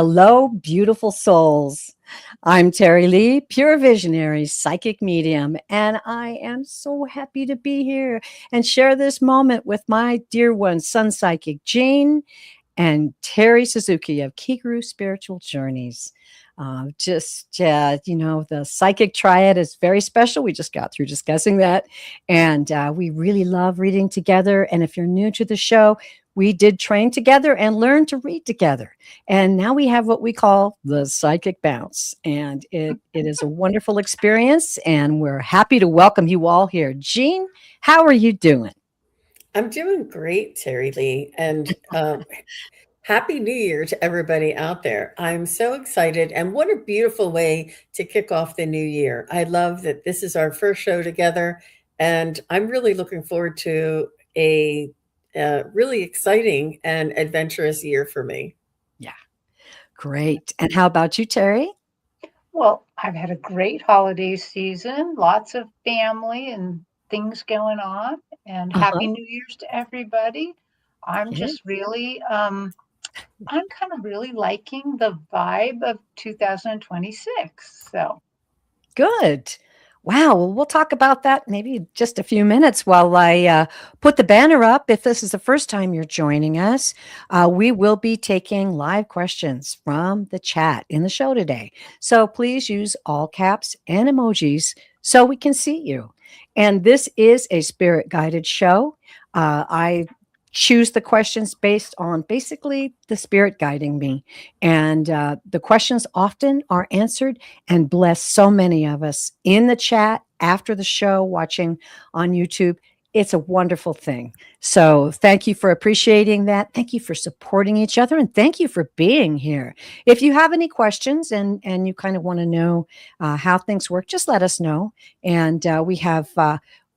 Hello, beautiful souls. I'm Terry Lee, pure visionary, psychic medium, and I am so happy to be here and share this moment with my dear ones, SunPsychic Jean and Terri Suzuki of Kigaru Spiritual Journeys. The psychic triad is very special. We just got through discussing that. And we really love reading together. And if you're new to the show, we did train together and learn to read together. And now we have what we call the psychic bounce. And it is a wonderful experience. And we're happy to welcome you all here. Jean, how are you doing? I'm doing great, Terry Lee, and Happy New Year to everybody out there. I'm so excited, and what a beautiful way to kick off the new year. I love that this is our first show together, and I'm really looking forward to a really exciting and adventurous year for me. Yeah, great. And how about you, Terry? Well, I've had a great holiday season, lots of family and things going on, and Uh-huh. Happy New Year's to everybody. I'm Yeah. just really, I'm kind of really liking the vibe of 2026. So, Good. Wow. Well, we'll talk about that maybe in just a few minutes while I put the banner up. If this is the first time you're joining us, we will be taking live questions from the chat in the show today. So please use all caps and emojis so we can see you. And this is a spirit guided show. I choose the questions based on basically the spirit guiding me. And the questions often are answered and bless so many of us in the chat after the show, watching on YouTube. It's a wonderful thing. So thank you for appreciating that. Thank you for supporting each other. And thank you for being here. If you have any questions and you kind of want to know how things work, just let us know. And we have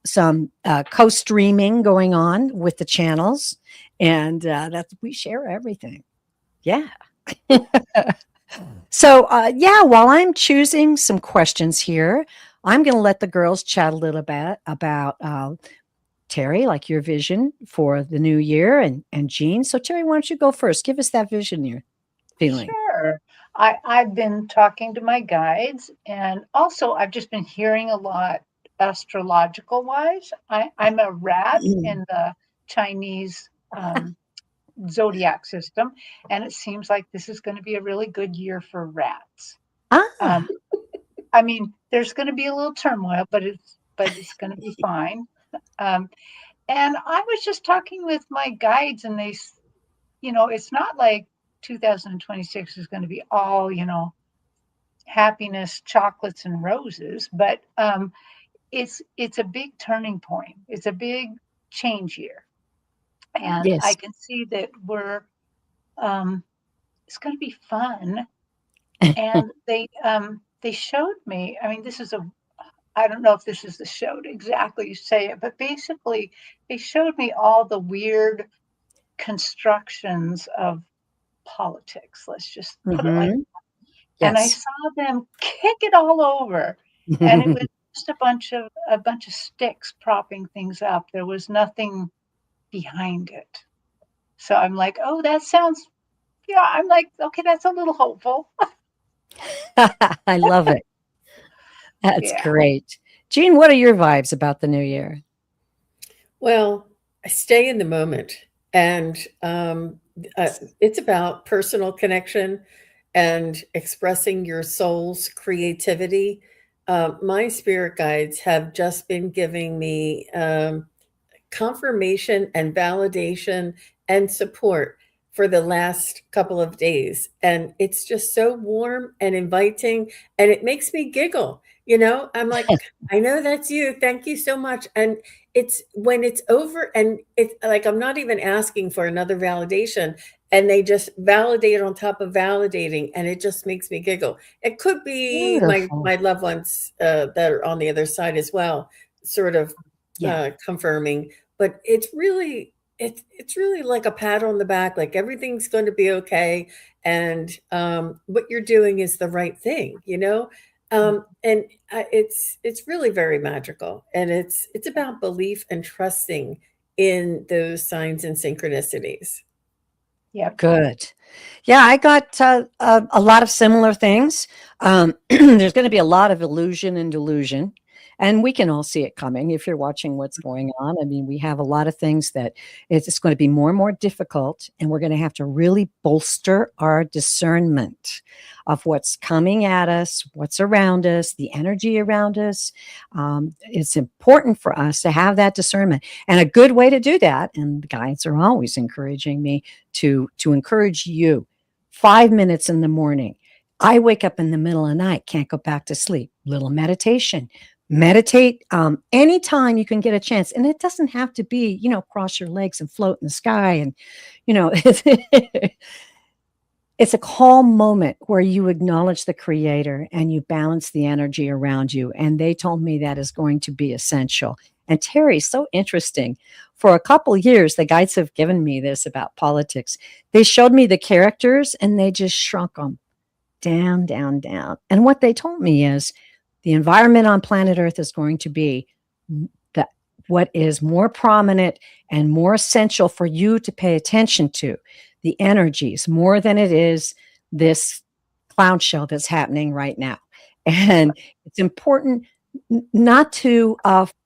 some co-streaming going on with the channels. And that's we share everything. Yeah. So, while I'm choosing some questions here, I'm going to let the girls chat a little bit about Terry, like your vision for the new year, and Jean. So, Terry, why don't you go first? Give us that vision you're feeling. sure. I've been talking to my guides, and also I've just been hearing a lot astrological wise. I'm a rat in the Chinese zodiac system, and it seems like this is going to be a really good year for rats. Ah, Um, I mean, there's going to be a little turmoil, but it's going to be fine. Um, and I was just talking with my guides, and it's not like 2026 is going to be all happiness, chocolates, and roses, but it's a big turning point. It's a big change year, and I yes. can see that um, it's going to be fun. And they showed me. I mean, I don't know if this is the show to exactly say it, but basically they showed me all the weird constructions of politics. Let's just put it like, Hmm. and I Yes. saw them kick it all over, and it was just a bunch of sticks propping things up. There was nothing behind it. So I'm like, oh, that sounds. Yeah, I'm like, okay, that's a little hopeful. I love it. That's Yeah. great. Jean, what are your vibes about the new year? Well, I stay in the moment, and uh, it's about personal connection and expressing your soul's creativity. My spirit guides have just been giving me confirmation and validation and support for the last couple of days. And it's just so warm and inviting, and it makes me giggle. I'm like, I know that's you. Thank you so much. And it's when it's over, and it's like I'm not even asking for another validation. And they just validate on top of validating, and it just makes me giggle. It could be Beautiful. my loved ones that are on the other side as well, sort of Yeah. confirming, but it's really like a pat on the back, like everything's going to be okay, and what you're doing is the right thing. And it's really very magical, and it's about belief and trusting in those signs and synchronicities. Yep. Good. Yeah, I got a lot of similar things. There's going to be a lot of illusion and delusion, and we can all see it coming if you're watching what's going on. I mean, we have a lot of things that it's going to be more and more difficult, and we're going to have to really bolster our discernment of what's coming at us, what's around us, the energy around us. It's important for us to have that discernment, and a good way to do that. And the guides are always encouraging me to encourage you. 5 minutes in the morning. I wake up in the middle of the night, can't go back to sleep. Little meditation. Meditate anytime you can get a chance. And it doesn't have to be, cross your legs and float in the sky. And, it's a calm moment where you acknowledge the creator and you balance the energy around you. And they told me that is going to be essential. And Terri, so interesting. For a couple years, the guides have given me this about politics. They showed me the characters and they just shrunk them down, down, down. And what they told me is the environment on planet Earth is going to be what is more prominent and more essential for you to pay attention to, the energies, more than it is this clown show that's happening right now. And it's important not to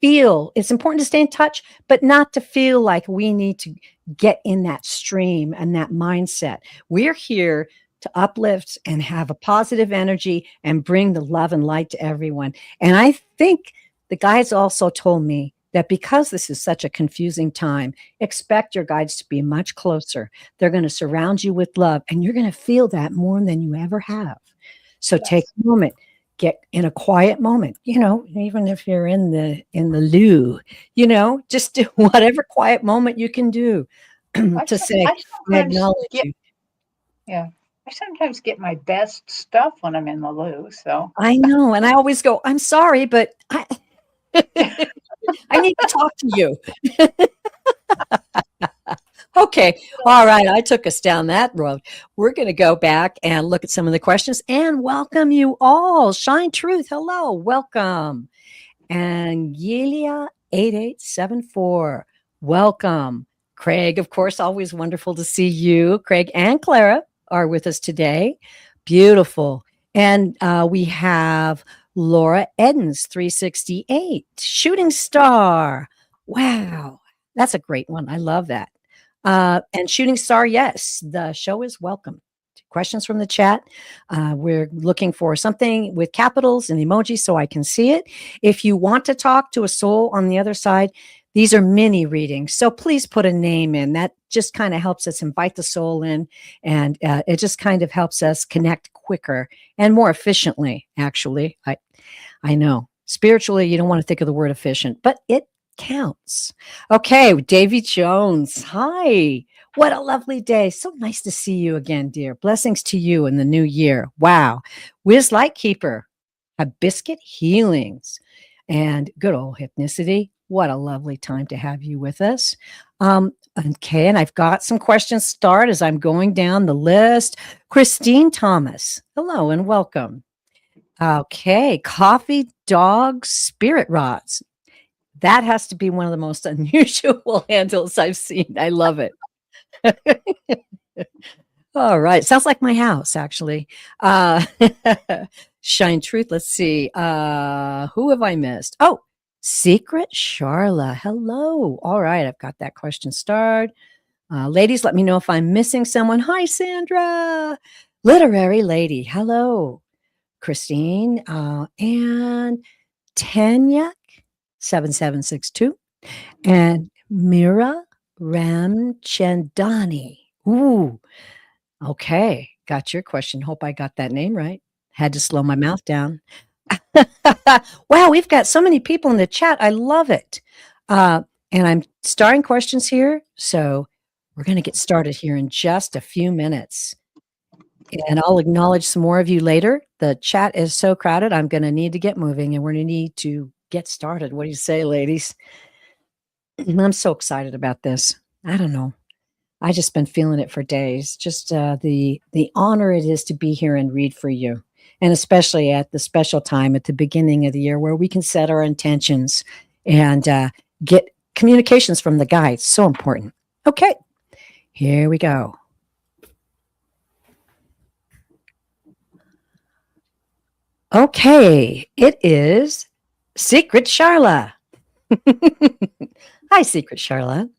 feel, it's important to stay in touch, but not to feel like we need to get in that stream and that mindset. We're here to uplift and have a positive energy and bring the love and light to everyone. And I think the guides also told me that because this is such a confusing time, expect your guides to be much closer. They're going to surround you with love, and you're going to feel that more than you ever have. So take a moment, get in a quiet moment, even if you're in the loo, just do whatever quiet moment you can do to say, I acknowledge you. Yeah. I sometimes get my best stuff when I'm in the loo. So I know. And I always go, I'm sorry, but I need to talk to you. Okay. All right. I took us down that road. We're going to go back and look at some of the questions and welcome you all. Shine Truth. Hello. Welcome. And Yelia 8874. Welcome. Craig, of course, always wonderful to see you. Craig and Clara are with us today. Beautiful. And we have Laura Edens, 368. Shooting Star. Wow. That's a great one. I love that. And Shooting Star, yes, the show is welcome. Questions from the chat. We're looking for something with capitals and emojis so I can see it. If you want to talk to a soul on the other side, these are mini readings. So please put a name in. That just kind of helps us invite the soul in. And it just kind of helps us connect quicker and more efficiently, actually. I know. Spiritually, you don't want to think of the word efficient, but it counts. Okay, Davy Jones. Hi. What a lovely day. So nice to see you again, dear. Blessings to you in the new year. Wow. Wiz Lightkeeper, Hibiscus Healings, and good old Hypnicity. What a lovely time to have you with us. Okay, and I've got some questions start as I'm going down the list. Christine Thomas. Hello and welcome. Okay, Coffee Dog Spirit Rods. That has to be one of the most unusual handles I've seen. I love it. All right. Sounds like my house, actually. Shine Truth. Let's see. Who have I missed? Oh, Secret Charla. Hello. All right. I've got that question starred. Ladies, let me know if I'm missing someone. Hi, Sandra. Literary Lady. Hello. Christine. And Tanya. 7762 and Mira Ramchandani. Ooh, okay. Got your question. Hope I got that name right. Had to slow my mouth down. Wow, we've got so many people in the chat. I love it. And I'm starting questions here. So we're going to get started here in just a few minutes. And I'll acknowledge some more of you later. The chat is so crowded. I'm going to need to get moving and we're going to need to get started. What do you say, ladies? I'm so excited about this. I don't know. I just been feeling it for days. Just the honor it is to be here and read for you. And especially at the special time at the beginning of the year where we can set our intentions and get communications from the guides. So important. Okay, here we go. Okay, it is Secret Charla. Hi, Secret Charla.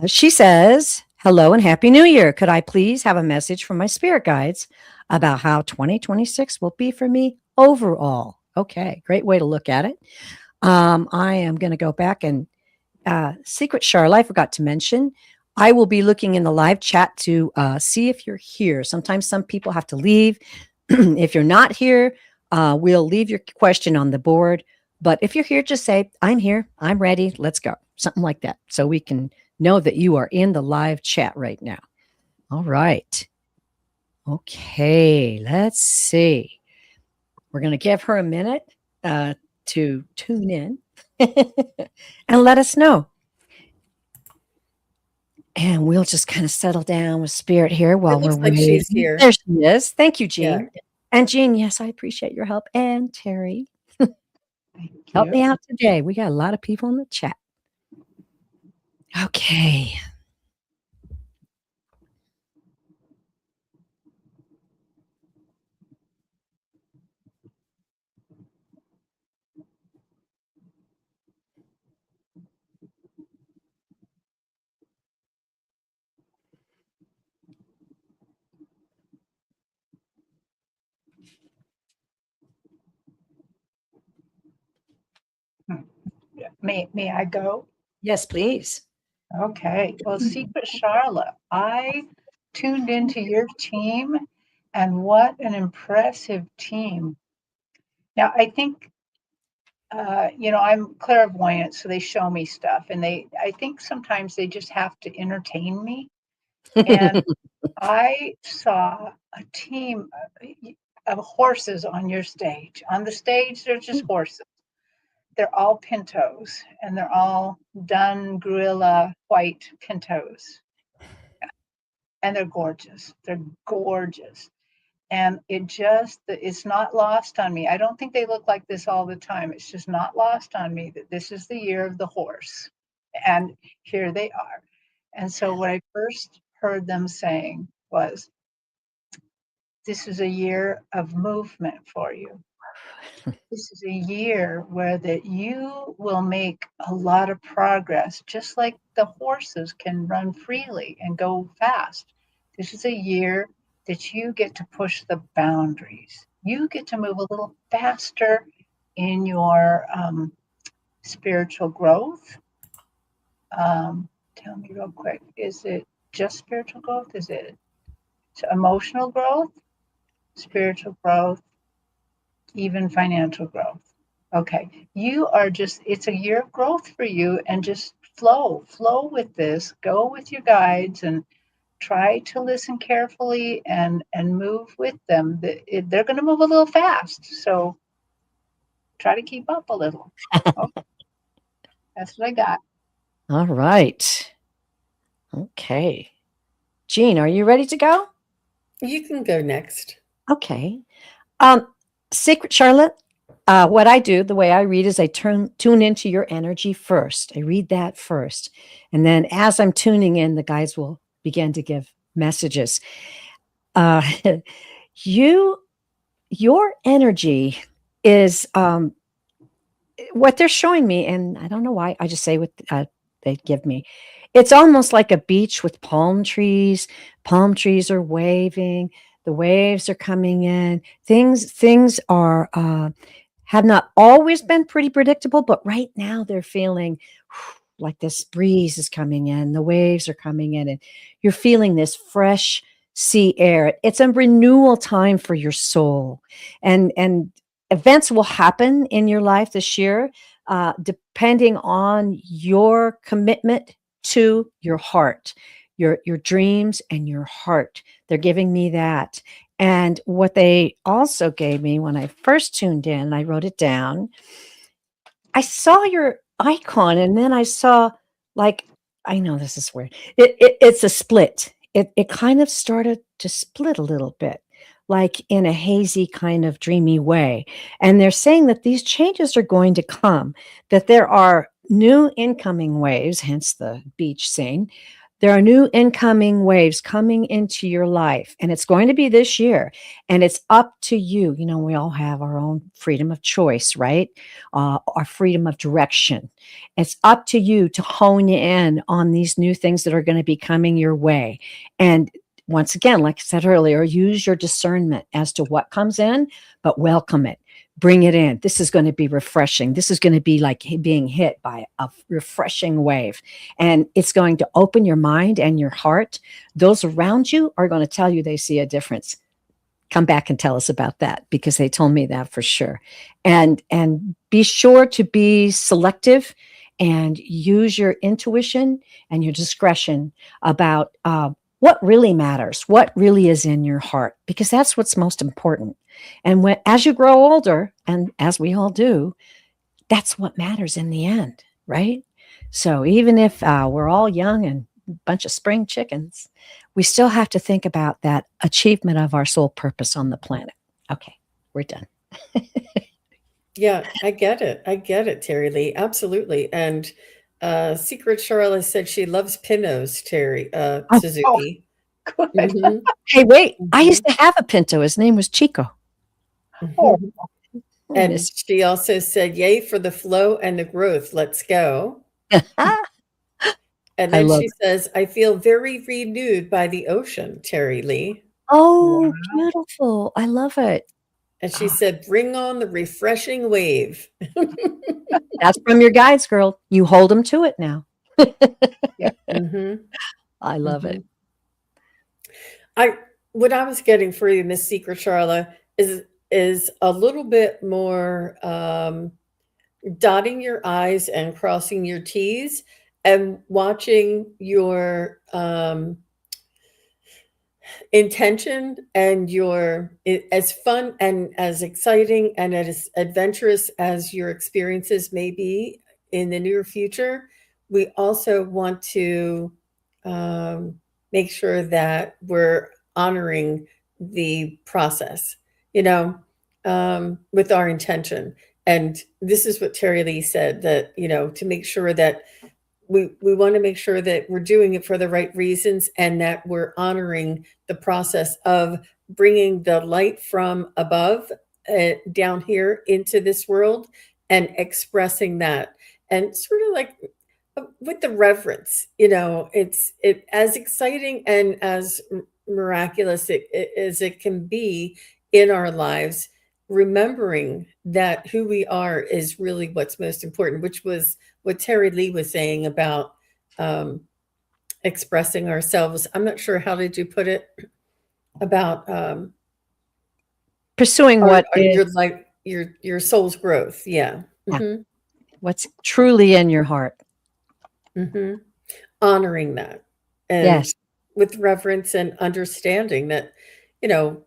She says, hello and Happy New Year. Could I please have a message from my spirit guides about how 2026 will be for me overall? Okay, great way to look at it. I am going to go back and Secret Charla, I forgot to mention, I will be looking in the live chat to see if you're here. Sometimes some people have to leave. If you're not here, we'll leave your question on the board. But if you're here, just say, I'm here, I'm ready, let's go. Something like that. So we can know that you are in the live chat right now. All right. Okay, let's see. We're going to give her a minute to tune in and let us know. And we'll just kind of settle down with spirit here while we're like waiting. she's here. There she is. Thank you, Jean. Yeah. And Jean, yes, I appreciate your help. And Terry, help me out today. We got a lot of people in the chat. Okay. May I go? Yes, please. Okay. Well, Secret Charlotte, I tuned into your team, and what an impressive team. Now, I think, I'm clairvoyant, so they show me stuff, and I think sometimes they just have to entertain me. And I saw a team of horses on your stage. On the stage, they're just horses. They're all pintos, and they're all dun gorilla white pintos. And they're gorgeous. They're gorgeous. And it's not lost on me. I don't think they look like this all the time. It's just not lost on me that this is the year of the horse. And here they are. And so what I first heard them saying was, this is a year of movement for you. This is a year where that you will make a lot of progress, just like the horses can run freely and go fast. This is a year that you get to push the boundaries. You get to move a little faster in your spiritual growth. Tell me real quick, is it just spiritual growth? Is it emotional growth, spiritual growth, even financial growth? Okay, it's a year of growth for you, and just flow with this, go with your guides and try to listen carefully and move with them. They're going to move a little fast, so try to keep up a little. Okay, that's what I got. All right. Okay. Jean, are you ready to go? You can go next. Okay. Secret Charlotte, what I do, the way I read is I tune into your energy first. I read that first. And then as I'm tuning in, the guides will begin to give messages. Your energy is what they're showing me, and I don't know why, I just say what they give me. It's almost like a beach with palm trees. Palm trees are waving. The waves are coming in. Things are have not always been pretty predictable, but right now they're feeling like this breeze is coming in. The waves are coming in, and you're feeling this fresh sea air. It's a renewal time for your soul, and events will happen in your life this year, depending on your commitment to your heart, your dreams and your heart. They're giving me that. And what they also gave me when I first tuned in, I wrote it down. I saw your icon, and then I saw, like, I know this is weird. It's a split. It kind of started to split a little bit, like in a hazy kind of dreamy way. And they're saying that these changes are going to come, that there are new incoming waves, hence the beach scene. There are new incoming waves coming into your life, and it's going to be this year. And it's up to you. You know, we all have our own freedom of choice, right? Our freedom of direction. It's up to you to hone in on these new things that are going to be coming your way. And once again, like I said earlier, use your discernment as to what comes in, but welcome it. Bring it in. This is going to be refreshing. This is going to be like being hit by a refreshing wave. And it's going to open your mind and your heart. Those around you are going to tell you they see a difference. Come back and tell us about that, because they told me that for sure. And be sure to be selective and use your intuition and your discretion about what really matters, what really is in your heart, because that's what's most important. And as you grow older, and as we all do, that's what matters in the end, right? So even if we're all young and a bunch of spring chickens, we still have to think about that achievement of our soul purpose on the planet. Okay, we're done. Yeah, I get it. I get it, Terry Lee. Absolutely. And Secret Charlotte said she loves Pintos, Terry, Suzuki. Good. Mhm, Hey, wait, I mhm, used to have a Pinto. His name was Chico. Oh, mhm. I And miss- she also said, "Yay for the flow and the growth. Let's go." And I then love she it. says, "I feel very renewed by the ocean, Terry Lee." Oh, wow. beautiful. I love it. And she Oh, said, "Bring on the refreshing wave." that's from your guides, girl. You hold them to it now. Yeah. hmm I love hmm it. I what I was getting for you, Miss Secret Charla, is a little bit more dotting your I's and crossing your T's and watching your intention and as fun and as exciting and as adventurous as your experiences may be in the near future. We also want to um, make sure that we're honoring the process, you know, with our intention. And this is what Terry Lee said, that, to make sure that we want to make sure that we're doing it for the right reasons and that we're honoring the process of bringing the light from above down here into this world and expressing that, and sort of like with the reverence. It as exciting and as miraculous as it can be in our lives, remembering that who we are is really what's most important, which was what Terry Lee was saying about um, expressing ourselves. I'm not sure, how did you put it, about Pursuing what is, your like your soul's growth. Yeah. yeah, hmm what's truly in your heart. hmm Honoring that, and Yes. with reverence and understanding that, you know,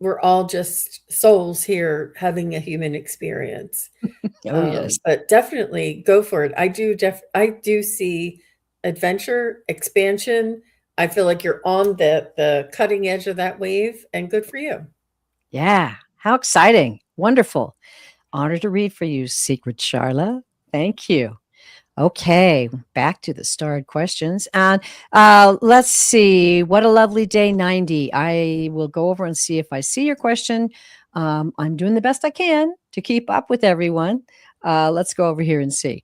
we're all just souls here having a human experience. Oh, yes. But definitely go for it. I do see adventure, expansion. I feel like you're on the cutting edge of that wave, and good for you. Yeah. How exciting. Wonderful. Honor to read for you, Secret Charla. Thank you. Okay, back to the starred questions. And let's see. What a lovely day, 90. I will go over and see if I see your question. I'm doing the best I can to keep up with everyone. Let's go over here and see.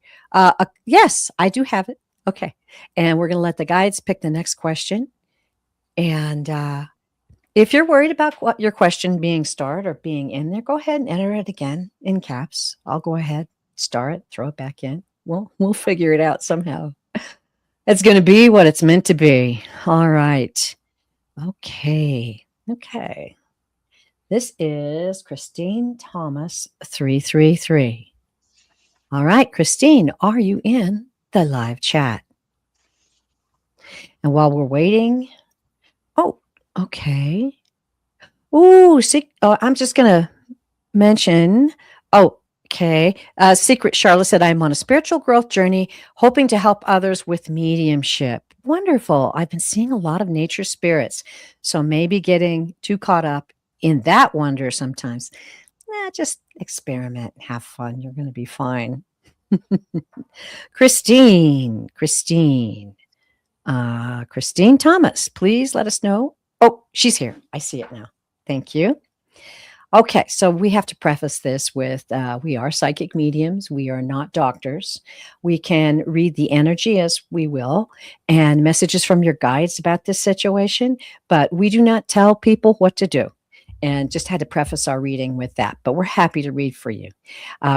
Yes, I do have it. Okay. And we're going to let the guides pick the next question. And if you're worried about what your question being starred or being in there, go ahead and enter it again in caps. I'll go ahead, star it, throw it back in. We'll figure it out somehow. It's going to be what it's meant to be. All right. Okay. Okay. This is Christine Thomas 333. All right, Christine, are you in the live chat? And while we're waiting, oh, okay. Ooh, see, I'm just going to mention, oh, okay. Secret Charlotte said, I'm on a spiritual growth journey, hoping to help others with mediumship. Wonderful. I've been seeing a lot of nature spirits, so maybe getting too caught up in that wonder sometimes. Just experiment, have fun. You're going to be fine. Christine. Christine Thomas, please let us know. Oh, she's here. I see it now. Thank you. Okay, so we have to preface this with we are psychic mediums. We are not doctors. We can read the energy as we will and messages from your guides about this situation, but we do not tell people what to do. And just had to preface our reading with that, but we're happy to read for you.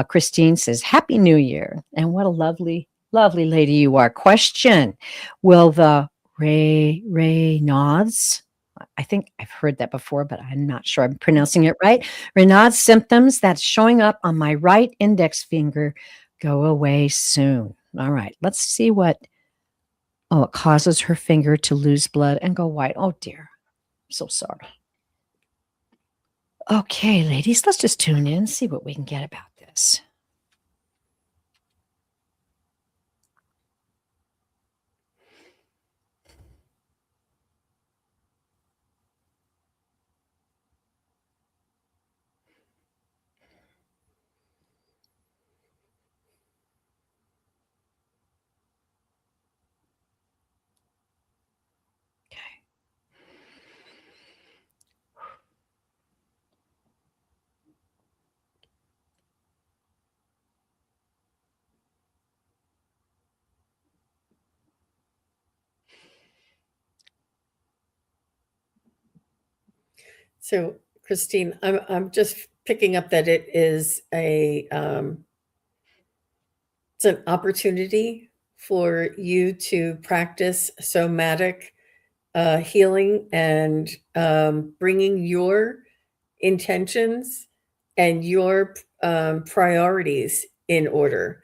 Christine says, Happy New Year. And what a lovely, lovely lady you are. Question: will the Raynaud's, I think I've heard that before, but I'm not sure I'm pronouncing it right. Raynaud's symptoms that's showing up on my right index finger go away soon. All right, let's see what. Oh, it causes her finger to lose blood and go white. Oh, dear. I'm so sorry. Okay, ladies, let's just tune in and see what we can get about this. So, Christine, I'm just picking up that it is it's an opportunity for you to practice somatic healing and bringing your intentions and your priorities in order.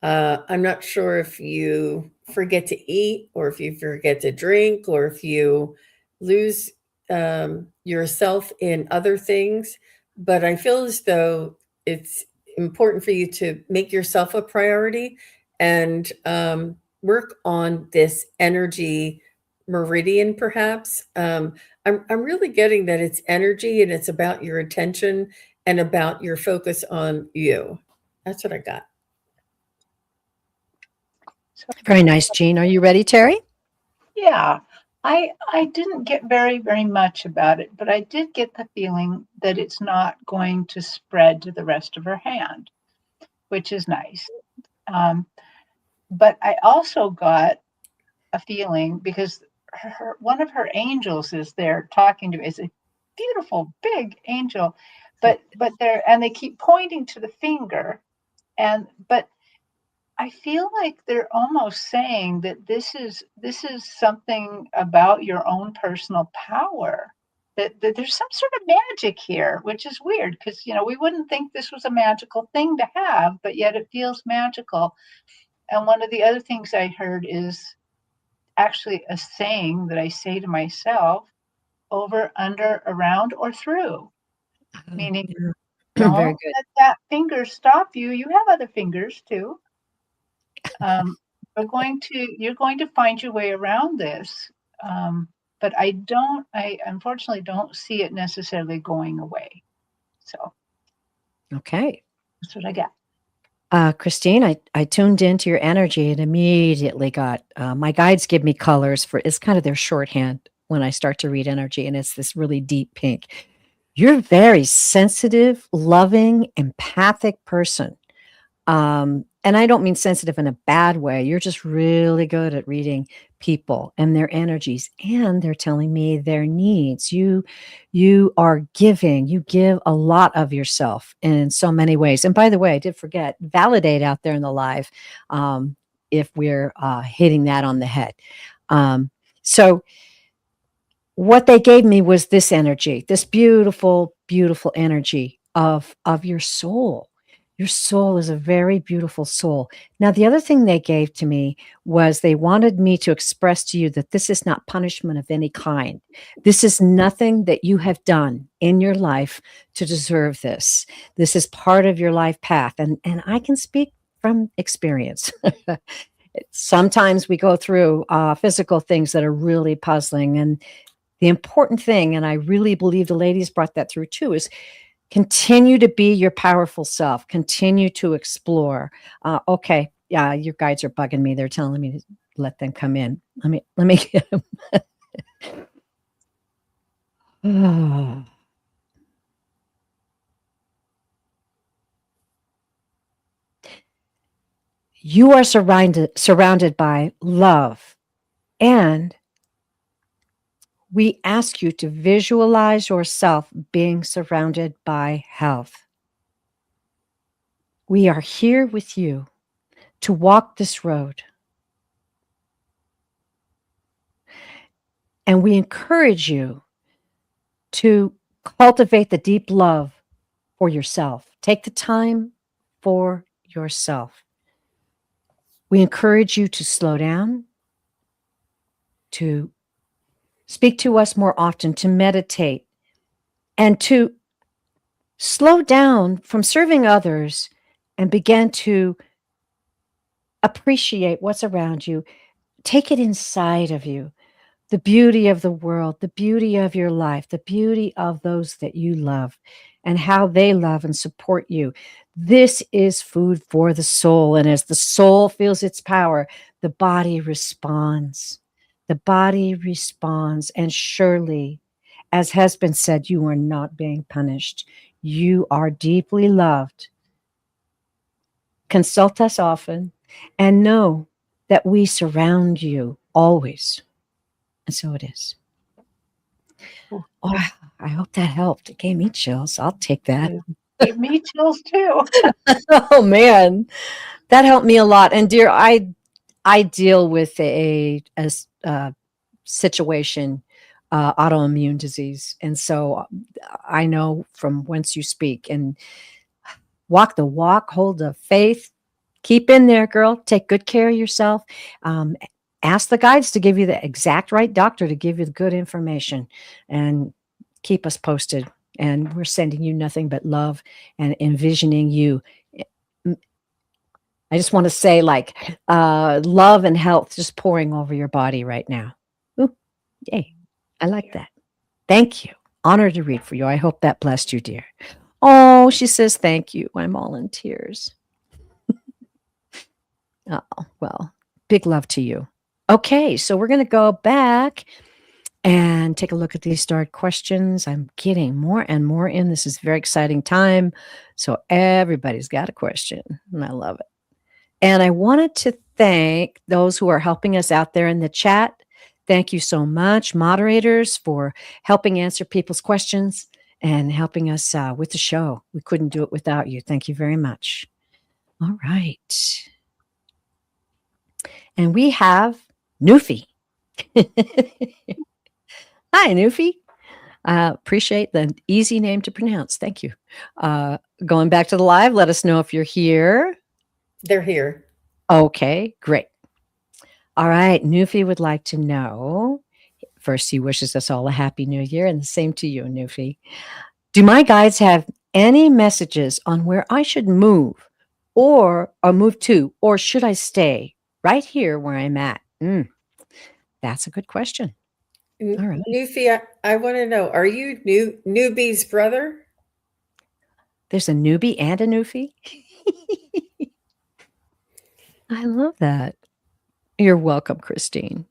I'm not sure if you forget to eat or if you forget to drink or if you lose yourself in other things, but I feel as though it's important for you to make yourself a priority and work on this energy meridian, perhaps. I'm really getting that it's energy and it's about your attention and about your focus on you. That's what I got. Very nice, Jean. Are you ready, Terri? Yeah, I didn't get very much about it, but I did get the feeling that it's not going to spread to the rest of her hand, which is nice. But I also got a feeling because one of her angels is there talking to me. It's a beautiful big angel, but they keep pointing to the finger, but I feel like they're almost saying that this is something about your own personal power. That there's some sort of magic here, which is weird because we wouldn't think this was a magical thing to have, but yet it feels magical. And one of the other things I heard is actually a saying that I say to myself: over, under, around, or through. Meaning, Very don't good. let that finger stop you. You have other fingers too. You're going to find your way around this. But I unfortunately don't see it necessarily going away. So Okay. that's what I got. Christine, I tuned into your energy and immediately got my guides give me colors for it's kind of their shorthand when I start to read energy, and it's this really deep pink. You're a very sensitive, loving, empathic person. And I don't mean sensitive in a bad way. You're just really good at reading people and their energies, and they're telling me their needs. You are giving. You give a lot of yourself in so many ways. And by the way, I did forget, validate out there in the live if we're hitting that on the head. So what they gave me was this energy, this beautiful, beautiful energy of your soul. Your soul is a very beautiful soul. Now, the other thing they gave to me was they wanted me to express to you that this is not punishment of any kind. This is nothing that you have done in your life to deserve this. This is part of your life path. And I can speak from experience. Sometimes we go through physical things that are really puzzling. And the important thing, and I really believe the ladies brought that through too, is continue to be your powerful self. Continue to explore. Okay, yeah, your guides are bugging me. They're telling me let them come in. Let me get them. You are surrounded by love, and we ask you to visualize yourself being surrounded by health. We are here with you to walk this road. And we encourage you to cultivate the deep love for yourself. Take the time for yourself. We encourage you to slow down, to speak to us more often, to meditate, and to slow down from serving others and begin to appreciate what's around you. Take it inside of you. The beauty of the world, the beauty of your life, the beauty of those that you love and how they love and support you. This is food for the soul. And as the soul feels its power, the body responds. The body responds. And surely, as has been said, you are not being punished. You are deeply loved. Consult us often and know that we surround you always. And so it is. Oh, I hope that helped. It gave me chills. I'll take that. Gave me chills too. Oh man, that helped me a lot. And dear, I deal with a situation, autoimmune disease, and so I know from whence you speak. And walk the walk, hold the faith, keep in there, girl. Take good care of yourself. Ask the guides to give you the exact right doctor to give you the good information, and keep us posted. And we're sending you nothing but love and envisioning you. I just want to say, like, love and health just pouring over your body right now. Ooh, yay. I like that. Thank you. Honored to read for you. I hope that blessed you, dear. Oh, she says, thank you. I'm all in tears. Oh, well, big love to you. Okay, so we're going to go back and take a look at these starred questions. I'm getting more and more in. This is a very exciting time. So everybody's got a question, and I love it. And I wanted to thank those who are helping us out there in the chat. Thank you so much, moderators, for helping answer people's questions and helping us with the show. We couldn't do it without you. Thank you very much. All right. And we have Newfie. Hi, Newfie. Appreciate the easy name to pronounce. Thank you. Going back to the live, let us know if you're here. They're here. Okay, great. All right. Newfie would like to know, first, he wishes us all a happy new year, and the same to you, Newfie. Do my guides have any messages on where I should move or move to, or should I stay right here where I'm at? That's a good question. All right. Newfie, I want to know, are you Newbie's brother? There's a newbie and a Newfie? I love that. You're welcome, Christine.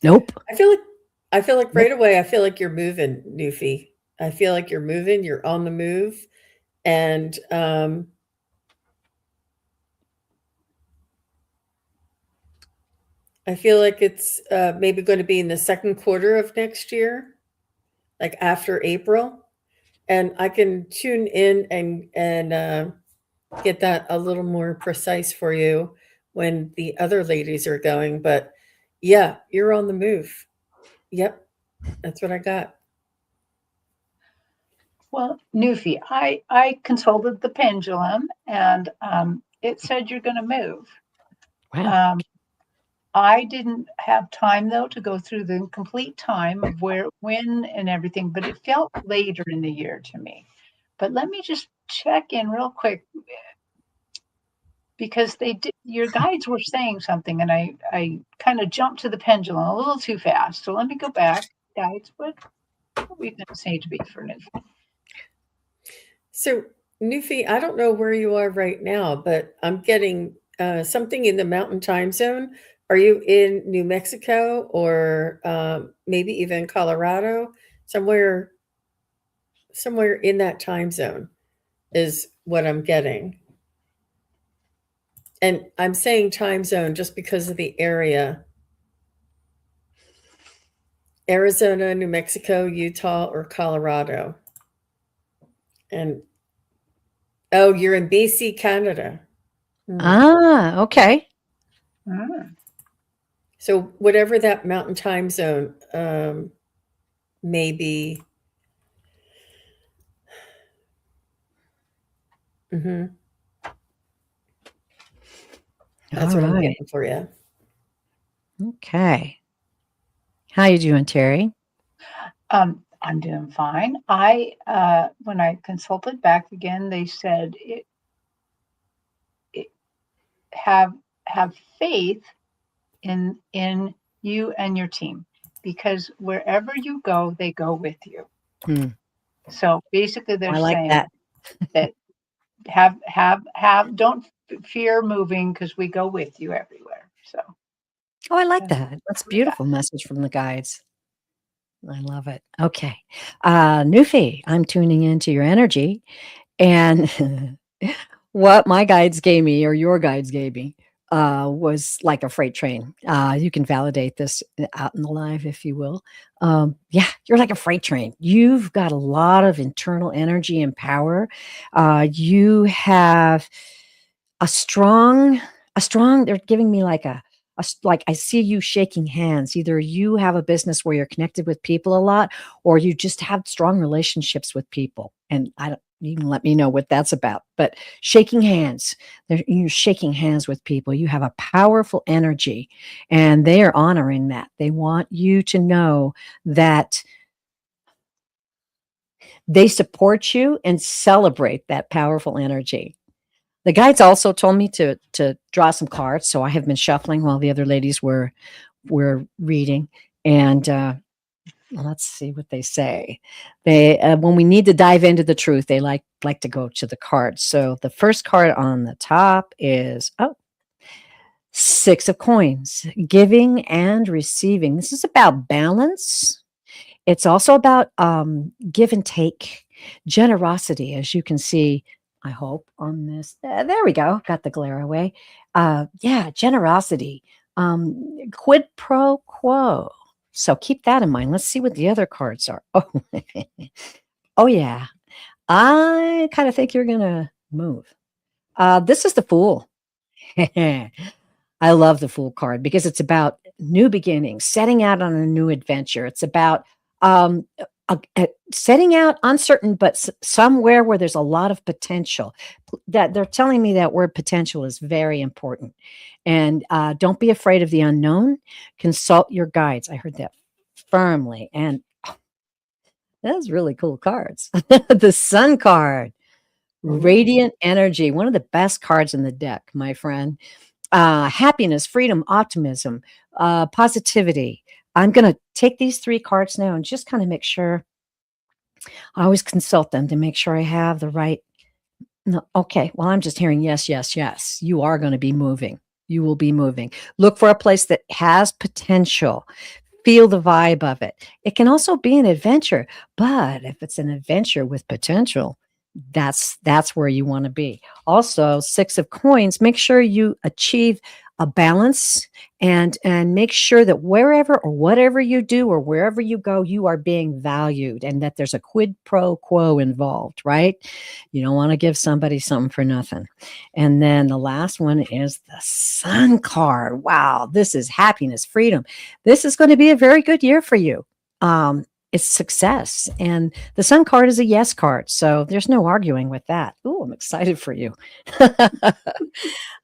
Nope. I feel like right away, I feel like you're moving, Newfie. I feel like you're moving, you're on the move. And I feel like it's maybe going to be in the second quarter of next year, like after April. And I can tune in and get that a little more precise for you when the other ladies are going. But yeah, you're on the move. Yep, that's what I got. Well, Newfie, I consulted the pendulum, and it said you're going to move. Wow. I didn't have time, though, to go through the complete time of where, when, and everything, but it felt later in the year to me. But let me just check in real quick, because your guides were saying something, and I kind of jumped to the pendulum a little too fast. So let me go back. Guides, what what we can say to be for Nufi. So, Nufi, I don't know where you are right now, but I'm getting something in the Mountain Time Zone. Are you in New Mexico or maybe even Colorado? Somewhere in that time zone is what I'm getting. And I'm saying time zone just because of the area. Arizona, New Mexico, Utah, or Colorado. And oh, you're in BC, Canada. Ah, okay. Mm. So whatever that mountain time zone may be. Mm-hmm. That's All what I'm right. getting for you. Okay. How you doing, Terri? I'm doing fine. When I consulted back again, they said have faith in you and your team, because wherever you go, they go with you. So basically, they're saying that don't fear moving, because we go with you everywhere. So. Oh, I like that. That's a beautiful message from the guides. I love it. Okay. Nufi, I'm tuning into your energy, and what my guides gave me, or your guides gave me, was like a freight train. You can validate this out in the live, if you will. Yeah, you're like a freight train. You've got a lot of internal energy and power. You have a strong, they're giving me like like I see you shaking hands. Either you have a business where you're connected with people a lot, or you just have strong relationships with people. And you can let me know what that's about. But shaking hands, you're shaking hands with people. You have a powerful energy, and they are honoring that. They want you to know that they support you and celebrate that powerful energy. The guides also told me to draw some cards, so I have been shuffling while the other ladies were reading. And let's see what they say. They when we need to dive into the truth, they like to go to the cards. So the first card on the top is 6 of Coins, giving and receiving. This is about balance. It's also about give and take, generosity, as you can see. I hope on this. There we go. Got the glare away. Yeah, generosity. Quid pro quo. So keep that in mind. Let's see what the other cards are. Oh, oh yeah. I kind of think you're gonna move. This is the Fool. I love the Fool card because it's about new beginnings, setting out on a new adventure. It's about setting out uncertain, but somewhere where there's a lot of potential. That they're telling me that word potential is very important. And don't be afraid of the unknown. Consult your guides. I heard that firmly. And that's really cool cards. The Sun card, radiant energy, one of the best cards in the deck, my friend. Happiness, freedom, optimism, positivity. I'm going to take these 3 cards now and just kind of make sure. I always consult them to make sure I have the right. No, okay. Well, I'm just hearing yes, yes, yes. You are going to be moving. You will be moving. Look for a place that has potential. Feel the vibe of it. It can also be an adventure, but if it's an adventure with potential, that's where you want to be. Also, 6 of Coins, make sure you achieve a balance and make sure that wherever or whatever you do or wherever you go, you are being valued and that there's a quid pro quo involved, right? You don't want to give somebody something for nothing. And then the last one is the Sun card. Wow, this is happiness, freedom. This is going to be a very good year for you. It's success. And the Sun card is a yes card. So there's no arguing with that. Ooh, I'm excited for you.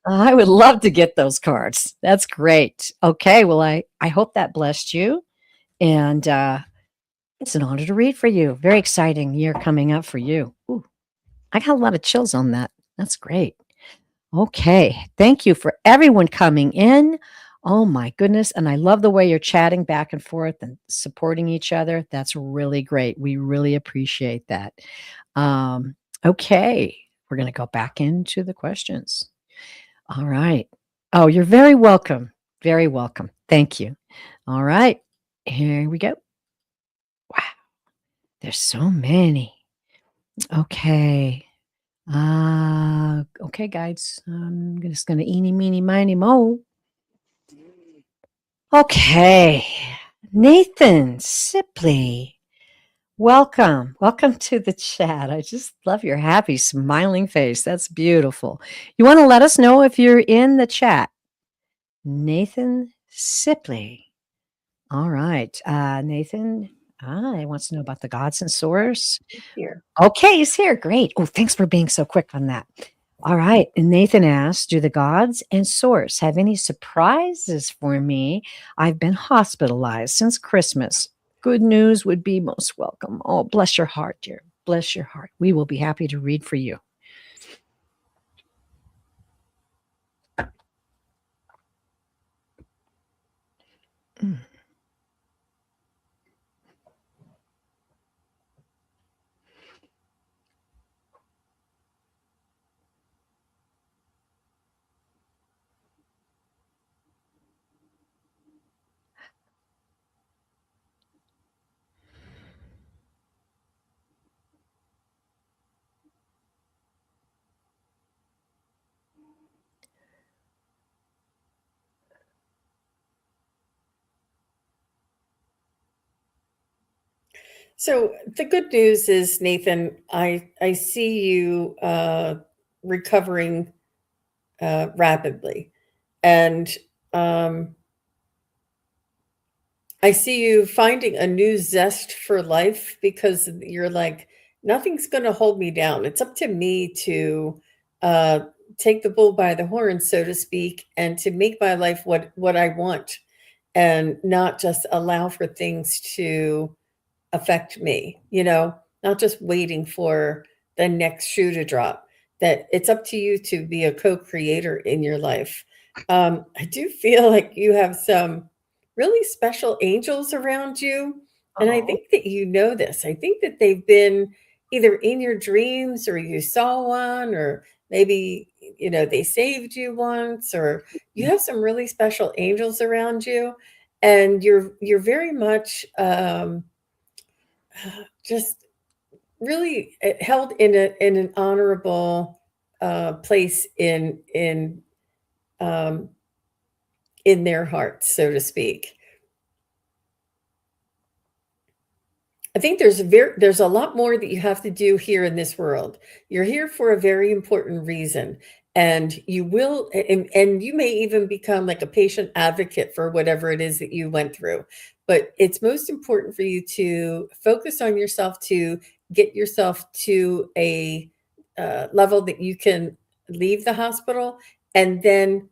I would love to get those cards. That's great. Okay. Well, I hope that blessed you. And it's an honor to read for you. Very exciting year coming up for you. Ooh, I got a lot of chills on that. That's great. Okay. Thank you for everyone coming in. Oh my goodness. And I love the way you're chatting back and forth and supporting each other. That's really great. We really appreciate that. Um, okay. We're going to go back into the questions. All right. Oh, you're very welcome. Very welcome. Thank you. All right. Here we go. Wow. There's so many. Okay. Okay, guys. I'm just gonna eeny, meeny, miny, mo. Okay. Nathan Sipley. Welcome. Welcome to the chat. I just love your happy, smiling face. That's beautiful. You want to let us know if you're in the chat? Nathan Sipley. All right. Nathan, he wants to know about the gods and source. Here. Okay, he's here. Great. Oh, thanks for being so quick on that. All right. And Nathan asks, do the gods and source have any surprises for me? I've been hospitalized since Christmas. Good news would be most welcome. Oh, bless your heart, dear. Bless your heart. We will be happy to read for you. Mm. So the good news is, Nathan, I see you recovering rapidly, and um, I see you finding a new zest for life because you're like, nothing's going to hold me down. It's up to me to uh, take the bull by the horns, so to speak, and to make my life what I want, and not just allow for things to affect me, not just waiting for the next shoe to drop, that it's up to you to be a co-creator in your life. I do feel like you have some really special angels around you. And I Oh, think that you know this. I think that they've been either in your dreams or you saw one, or maybe, they saved you once, or you have some really special angels around you. And you're very much just really held in an honorable place um, in their hearts, so to speak. I think there's a lot more that you have to do here in this world. You're here for a very important reason, and and you may even become like a patient advocate for whatever it is that you went through. But it's most important for you to focus on yourself, to get yourself to a level that you can leave the hospital, and then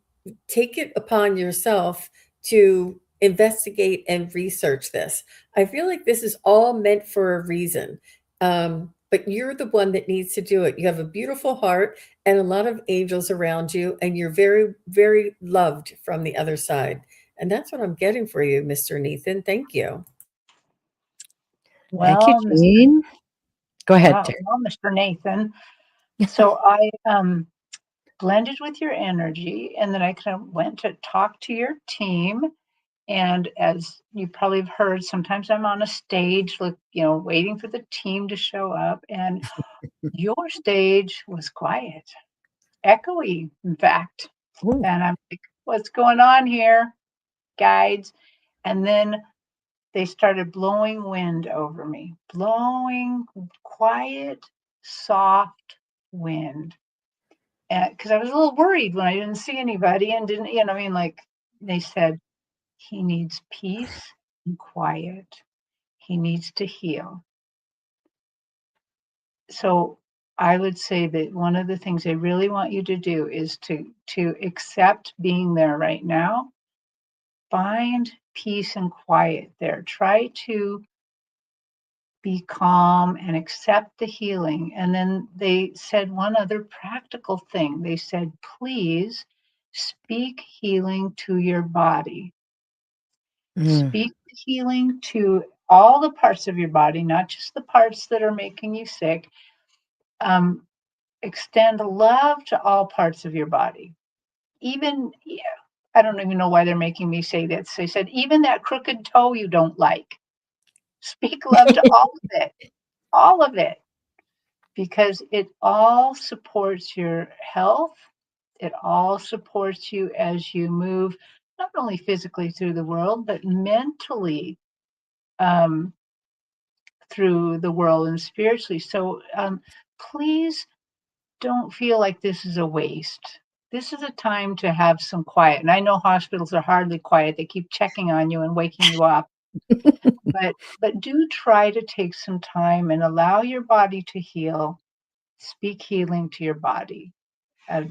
take it upon yourself to investigate and research this. I feel like this is all meant for a reason. But you're the one that needs to do it. You have a beautiful heart and a lot of angels around you, and you're very, very loved from the other side. And that's what I'm getting for you, Mr. Nathan. Thank you. Thank you, well, Mr. Jean. Go ahead, Yeah, Terry. well, Mr. Nathan. So I blended with your energy, and then I kind of went to talk to your team. And as you probably have heard, sometimes I'm on a stage, waiting for the team to show up. And your stage was quiet, echoey, in fact. Ooh. And I'm like, what's going on here, guides? And then they started blowing wind over me, blowing quiet, soft wind. Because I was a little worried when I didn't see anybody and didn't, like they said, he needs peace and quiet. He needs to heal. So I would say that one of the things they really want you to do is to accept being there right now. Find peace and quiet there. Try to be calm and accept the healing. And then they said one other practical thing. They said, please speak healing to your body. Mm. Speak healing to all the parts of your body, not just the parts that are making you sick. Extend love to all parts of your body. Even, yeah, I don't even know why they're making me say this. They said, even that crooked toe you don't like. Speak love to all of it, because it all supports your health. It all supports you as you move, not only physically through the world, but mentally um, through the world and spiritually. So please don't feel like this is a waste. This is a time to have some quiet. And I know hospitals are hardly quiet. They keep checking on you and waking you up. But do try to take some time and allow your body to heal. Speak healing to your body.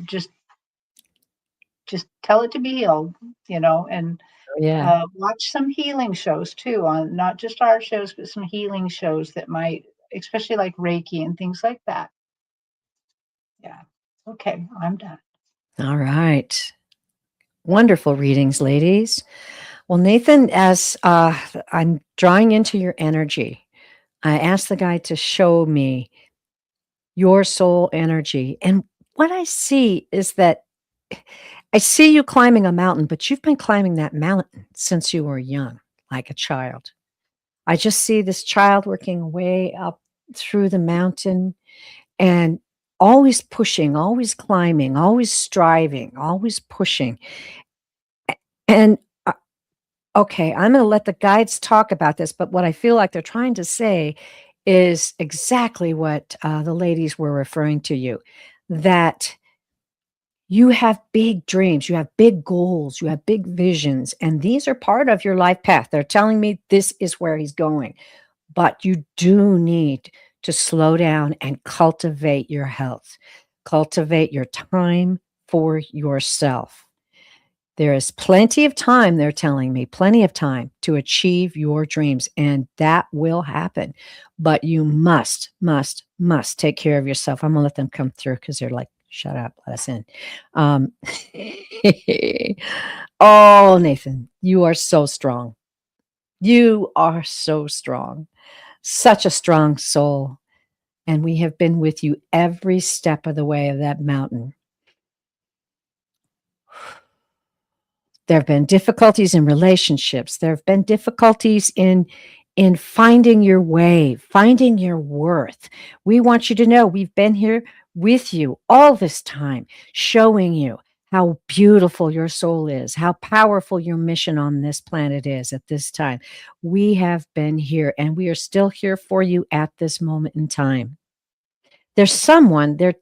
Just tell it to be healed, and Yeah. watch some healing shows too, on not just our shows, but some healing shows that might, especially like Reiki and things like that. Yeah. Okay, I'm done. All right. Wonderful readings, ladies. Well, Nathan, as I'm drawing into your energy, I asked the guide to show me your soul energy. And what I see is that I see you climbing a mountain, but you've been climbing that mountain since you were young, like a child. I just see this child working way up through the mountain and always pushing, always climbing, always striving, always pushing. And okay, I'm going to let the guides talk about this, but what I feel like they're trying to say is exactly what the ladies were referring to you, that you have big dreams, you have big goals, you have big visions, and these are part of your life path. They're telling me this is where he's going, but you do need to slow down and cultivate your health, cultivate your time for yourself. There is plenty of time, they're telling me, plenty of time to achieve your dreams, and that will happen. But you must take care of yourself. I'm going to let them come through because they're like, shut up, let us in. Oh, Nathan, you are so strong. You are so strong. Such a strong soul. And we have been with you every step of the way of that mountain. There have been difficulties in relationships. There have been difficulties in finding your way, finding your worth. We want you to know we've been here with you all this time, showing you how beautiful your soul is, how powerful your mission on this planet is at this time. We have been here, and we are still here for you at this moment in time. They're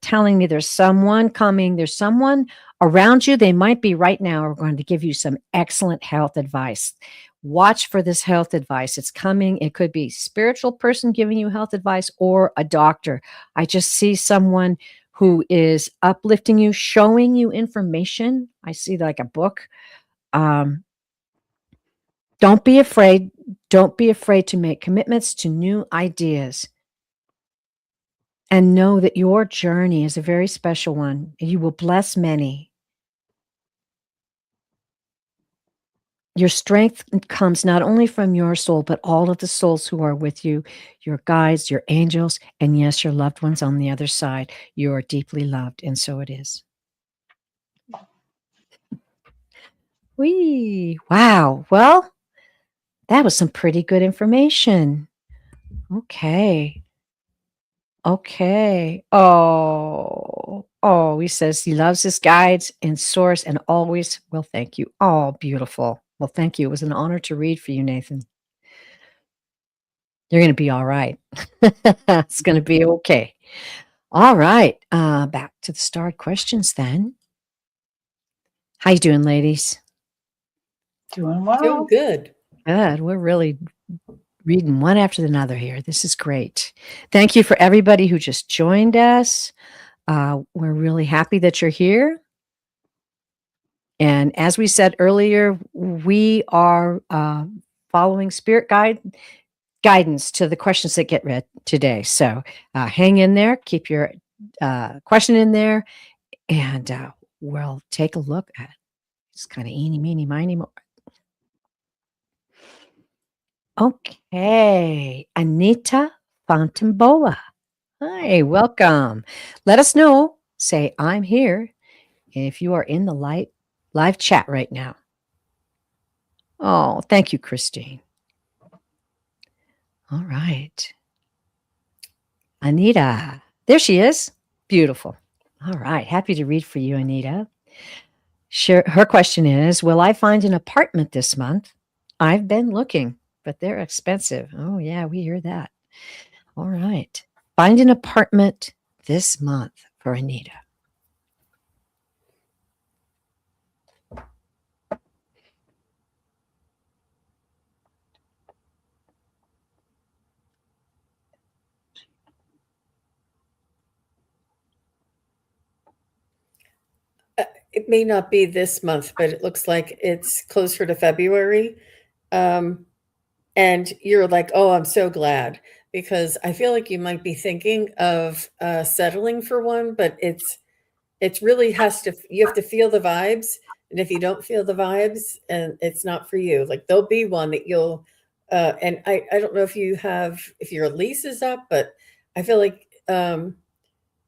telling me there's someone coming, there's someone around you. They might be right now, are going to give you some excellent health advice. Watch for this health advice. It's coming. It could be a spiritual person giving you health advice or a doctor. I just see someone who is uplifting you, showing you information. I see like a book. Don't be afraid. Don't be afraid to make commitments to new ideas. And know that your journey is a very special one. You will bless many. Your strength comes not only from your soul, but all of the souls who are with you, your guides, your angels, and yes, your loved ones on the other side. You are deeply loved, and so it is. Whee! Wow. Well, that was some pretty good information. Okay. Okay. Oh, he says he loves his guides and source and always will thank you. Oh, beautiful. Well, thank you. It was an honor to read for you, Nathan. You're going to be all right. It's going to be okay. All right. Back to the starred questions then. How you doing, ladies? Doing well. Doing good. Good. We're really reading one after another here. This is great. Thank you for everybody who just joined us. We're really happy that you're here. And as we said earlier, we are following spirit guidance to the questions that get read today. So hang in there, keep your question in there, and we'll take a look at. It's kind of eeny, meeny, miny, mo. Okay, Anita Fontembola. Hi, welcome. Let us know. Say, I'm here if you are in the live chat right now. Oh, thank you, Christine. All right. Anita. There she is. Beautiful. All right. Happy to read for you, Anita. Her question is, will I find an apartment this month? I've been looking, but they're expensive. Oh, yeah, we hear that. All right. Find an apartment this month for Anita. It may not be this month, but it looks like it's closer to February. And you're like, oh, I'm so glad, because I feel like you might be thinking of settling for one, but it really you have to feel the vibes. And if you don't feel the vibes, and it's not for you, like there'll be one that you'll, and I don't know if your lease is up, but I feel like,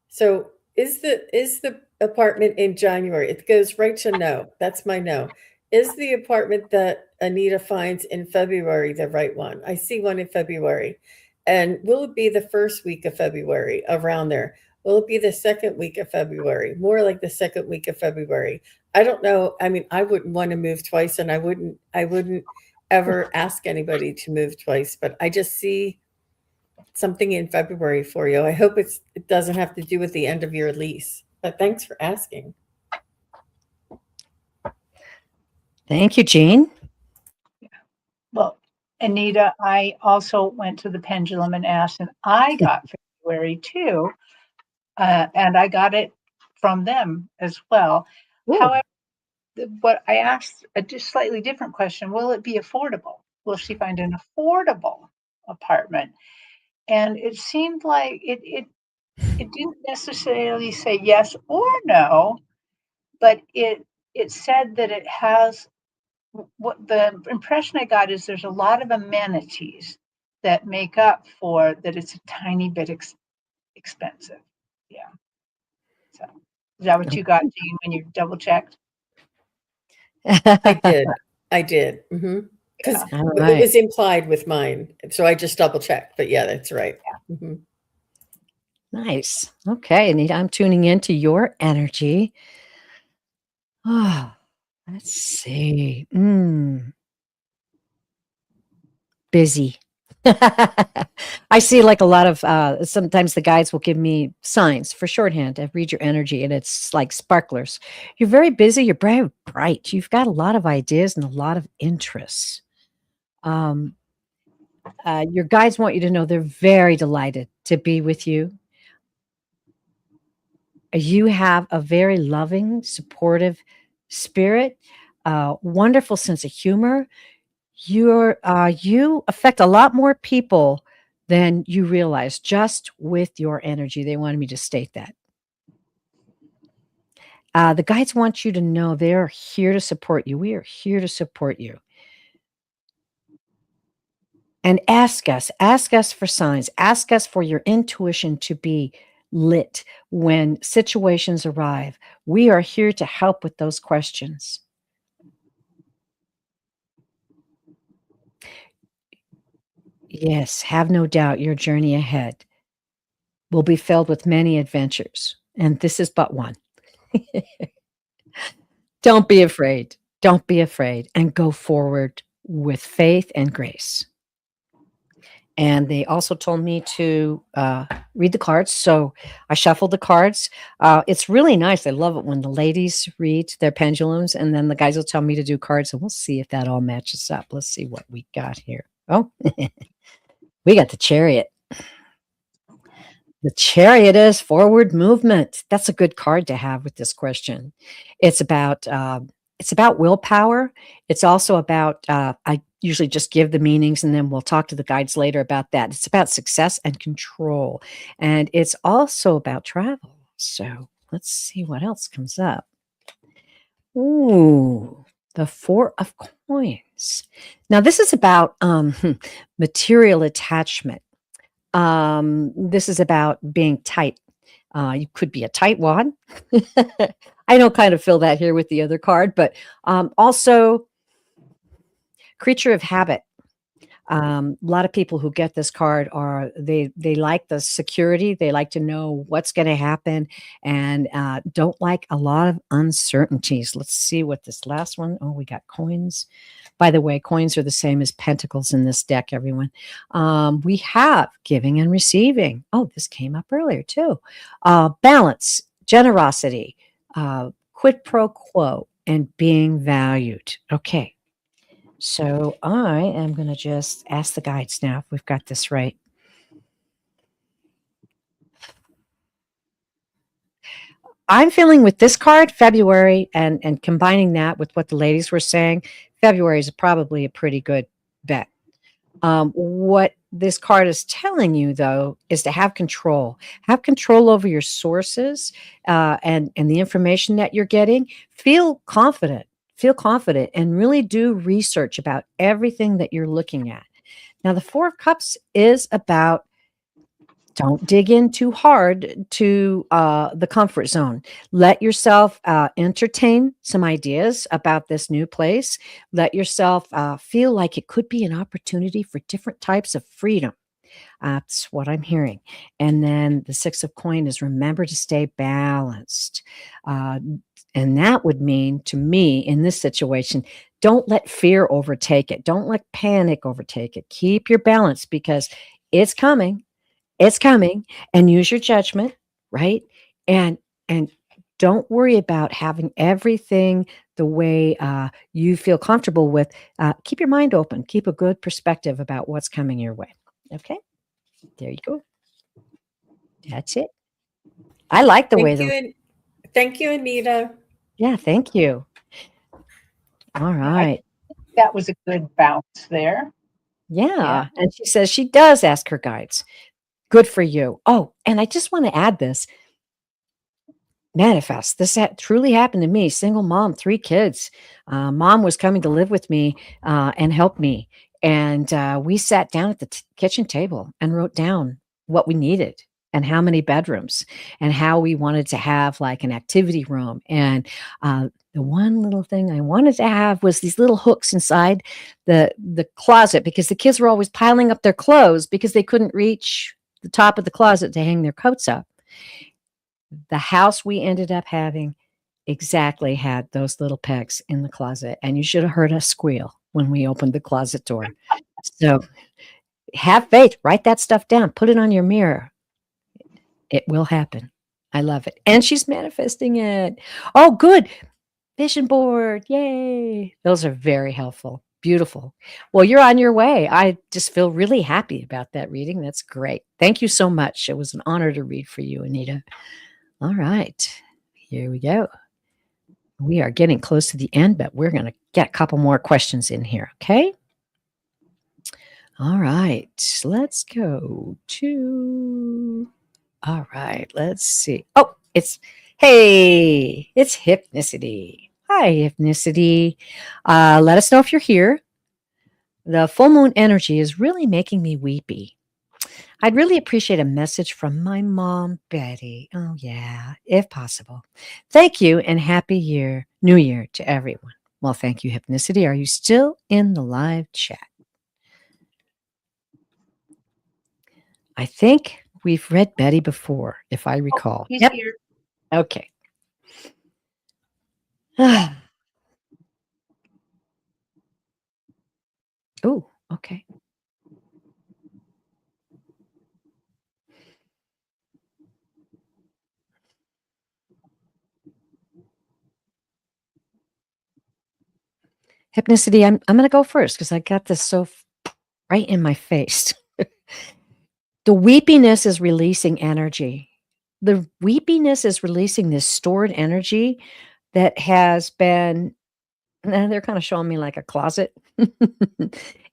so is the apartment in January? It goes right to no. That's my no. Is the apartment that Anita finds in February the right one? I see one in February. And will it be the first week of February, around there? Will it be the second week of February? More like the second week of February. I don't know. I mean, I wouldn't want to move twice, and I wouldn't ever ask anybody to move twice, but I just see something in February for you. I hope it doesn't have to do with the end of your lease. But thanks for asking. Thank you, Jean. Yeah. Well, Anita, I also went to the pendulum and asked, and I got February too. And I got it from them as well. Ooh. However, what I asked a just slightly different question: will it be affordable? Will she find an affordable apartment? And it seemed like it didn't necessarily say yes or no, but it said that it has. What the impression I got is there's a lot of amenities that make up for that. It's a tiny bit expensive. Yeah. So is that what you got, Jean, when you double checked? I did. Because it was implied with mine. So I just double checked. But yeah, that's right. Yeah. Mm-hmm. Nice. Okay, Anita, I'm tuning into your energy. Oh, let's see. Busy. I see like a lot of, sometimes the guides will give me signs for shorthand to read your energy, and it's like sparklers. You're very busy. You're very bright. You've got a lot of ideas and a lot of interests. Your guides want you to know they're very delighted to be with you. You have a very loving, supportive spirit, wonderful sense of humor. You affect a lot more people than you realize just with your energy. They wanted me to state that. The guides want you to know they're here to support you. We are here to support you. And ask us for signs, ask us for your intuition to be lit when situations arrive. We are here to help with those questions. Yes, have no doubt your journey ahead will be filled with many adventures, and this is but one. Don't be afraid. Don't be afraid, and go forward with faith and grace. And they also told me to read the cards. So I shuffled the cards. It's really nice. I love it when the ladies read their pendulums, and then the guys will tell me to do cards, and we'll see if that all matches up. Let's see what we got here. Oh, we got the Chariot. The Chariot is forward movement. That's a good card to have with this question. It's about willpower. It's also about, I usually just give the meanings, and then we'll talk to the guides later about that. It's about success and control. And it's also about travel. So let's see what else comes up. Ooh, the Four of Coins. Now, this is about material attachment. This is about being tight. You could be a tightwad. I don't kind of feel that here with the other card, but also creature of habit. A lot of people who get this card are they like the security. They like to know what's going to happen, and don't like a lot of uncertainties. Let's see what this last one. Oh, we got coins. By the way, coins are the same as pentacles in this deck, everyone. We have giving and receiving. Oh, this came up earlier too. Balance, generosity, quid pro quo, and being valued. Okay. So I am going to just ask the guides now if we've got this right. I'm feeling with this card, February, and combining that with what the ladies were saying, February is probably a pretty good bet. What this card is telling you, though, is to have control. Have control over your sources and the information that you're getting. Feel confident. Feel confident and really do research about everything that you're looking at. Now, the Four of Cups is about don't dig in too hard to the comfort zone. Let yourself entertain some ideas about this new place. Let yourself feel like it could be an opportunity for different types of freedom. That's what I'm hearing. And then the Six of Coin is remember to stay balanced. And that would mean to me in this situation, don't let fear overtake it. Don't let panic overtake it. Keep your balance because it's coming. It's coming, and use your judgment, right? And don't worry about having everything the way you feel comfortable with. Keep your mind open. Keep a good perspective about what's coming your way. Okay, there you go. That's it. I like the way Thank you, Anita. Yeah, thank you. All right. That was a good bounce there. Yeah. And she says she does ask her guides. Good for you. Oh, and I just want to add this. Manifest. This truly happened to me. Single mom, 3 kids. Mom was coming to live with me and help me. And we sat down at the kitchen table and wrote down what we needed and how many bedrooms and how we wanted to have like an activity room. And the one little thing I wanted to have was these little hooks inside the closet because the kids were always piling up their clothes because they couldn't reach the top of the closet to hang their coats up. The house we ended up having exactly had those little pegs in the closet, and you should have heard us squeal when we opened the closet door. So have faith, write that stuff down, put it on your mirror. It will happen. I love it. And she's manifesting it. Oh, good. Vision board. Yay. Those are very helpful. Beautiful. Well, you're on your way. I just feel really happy about that reading. That's great. Thank you so much. It was an honor to read for you, Anita. All right. Here we go. We are getting close to the end, but we're going to get a couple more questions in here. Okay. All right. Let's go to. All right. Let's see. Oh, it's Hypnicity. Hi, Hypnicity. Let us know if you're here. The full moon energy is really making me weepy. I'd really appreciate a message from my mom, Betty. Oh, yeah, if possible. Thank you and happy New Year to everyone. Well, thank you, Hypnicity. Are you still in the live chat? I think we've read Betty before, if I recall. He's here. Okay. Oh, okay. Hypnicity, I'm going to go first because I got this so right in my face. The weepiness is releasing energy. The weepiness is releasing this stored energy that has been, they're kind of showing me like a closet.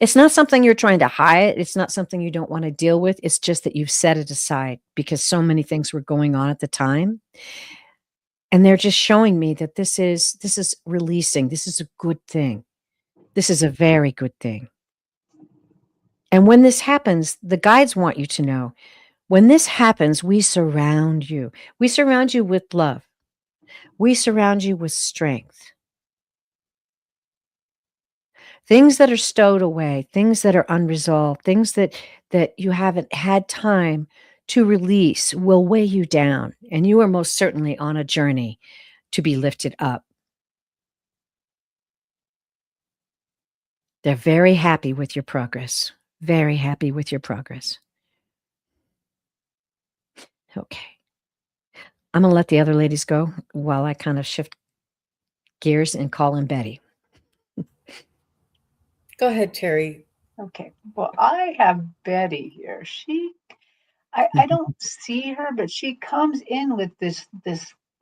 It's not something you're trying to hide. It's not something you don't want to deal with. It's just that you've set it aside because so many things were going on at the time. And they're just showing me that this is releasing. This is a good thing. This is a very good thing. And when this happens, the guides want you to know, when this happens, we surround you. We surround you with love. We surround you with strength. Things that are stowed away, things that are unresolved, things that you haven't had time to release will weigh you down. And you are most certainly on a journey to be lifted up. They're very happy with your progress. Very happy with your progress. Okay. I'm going to let the other ladies go while I kind of shift gears and call in Betty. Go ahead, Terri. Okay. Well, I have Betty here. I don't see her, but she comes in with this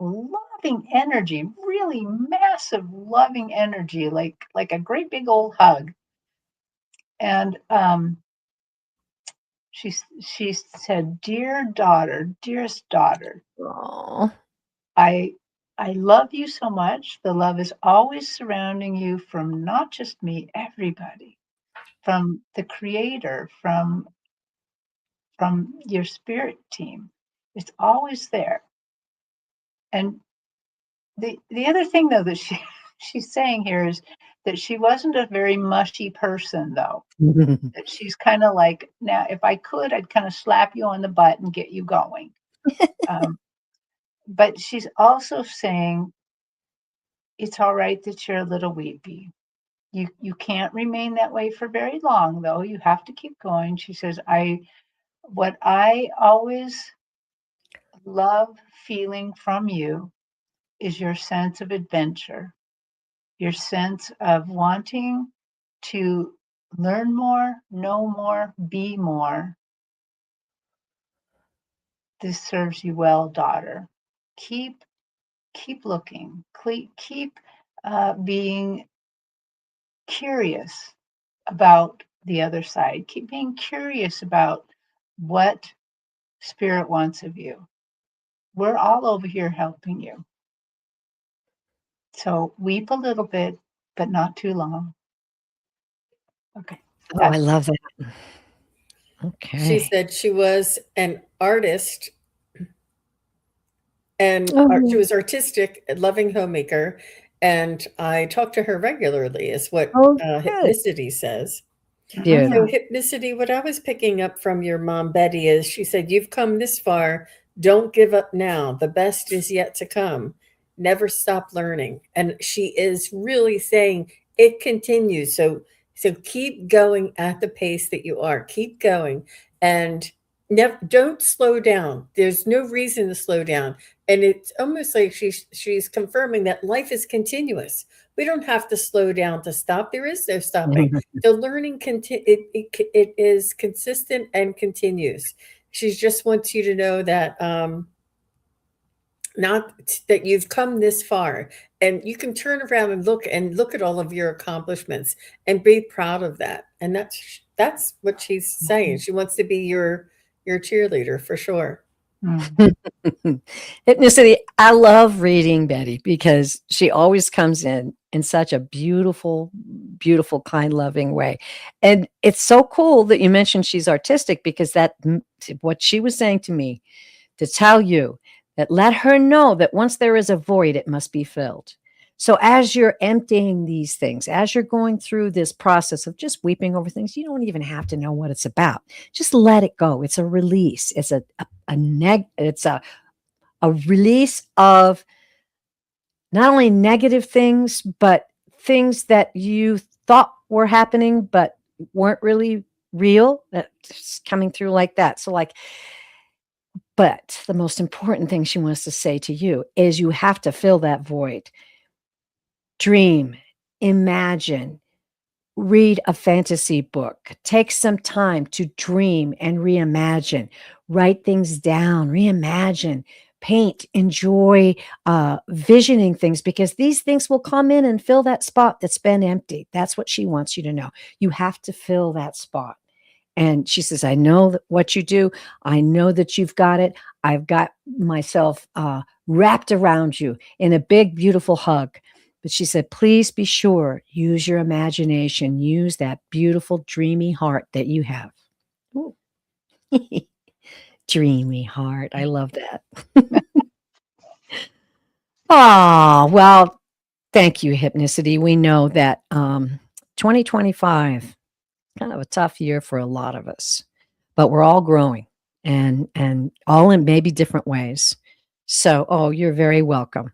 loving energy, really massive loving energy, like a great big old hug. And she said, "Dear daughter, dearest daughter, Oh, I love you so much. The love is always surrounding you from not just me, everybody, from the creator, from your spirit team. It's always there." And the other thing though that she's saying here is that she wasn't a very mushy person though. That she's kind of like, now if I could, I'd kind of slap you on the butt and get you going. But she's also saying it's all right that you're a little weepy. You can't remain that way for very long though. You have to keep going. She says, what I always love feeling from you is your sense of adventure, your sense of wanting to learn more, know more, be more. This serves you well, daughter. Keep looking. Keep being curious about the other side. Keep being curious about what spirit wants of you. We're all over here helping you. So weep a little bit, but not too long. Okay. oh, I love that. She Okay. said she was an artist and she Oh, was artistic, a loving homemaker. And I talk to her regularly, is what oh, good. Hypnicity says. So, Beautiful. Hypnicity, what I was picking up from your mom, Betty, is she said, "You've come this far. Don't give up now. The best is yet to come. Never stop learning." And she is really saying it continues. So keep going at the pace that you are. Keep going and never don't slow down. There's no reason to slow down. And it's almost like she's confirming that life is continuous. We don't have to slow down to stop. There is no stopping. The learning it is consistent and continues. She just wants you to know that not that you've come this far, and you can turn around and look at all of your accomplishments and be proud of that. And that's what she's saying. She wants to be your cheerleader for sure. Hypnicity. I love reading Betty because she always comes in such a beautiful, beautiful, kind, loving way. And it's so cool that you mentioned she's artistic because what she was saying to me to tell you that let her know that once there is a void, it must be filled. So as you're emptying these things, as you're going through this process of just weeping over things, you don't even have to know what it's about. Just let it go. It's a release. It's a release of not only negative things, but things that you thought were happening, but weren't really real. That's coming through like that. So but the most important thing she wants to say to you is you have to fill that void. Dream, imagine, read a fantasy book, take some time to dream and reimagine, write things down, reimagine, paint, enjoy visioning things because these things will come in and fill that spot that's been empty. That's what she wants you to know. You have to fill that spot. And she says, I know what you do. I know that you've got it. I've got myself wrapped around you in a big, beautiful hug. But she said, please be sure, use your imagination, use that beautiful, dreamy heart that you have. Ooh. Dreamy heart. I love that. Oh, well, thank you, Hypnicity. We know that 2025, kind of a tough year for a lot of us, but we're all growing and all in maybe different ways. So, oh, you're very welcome.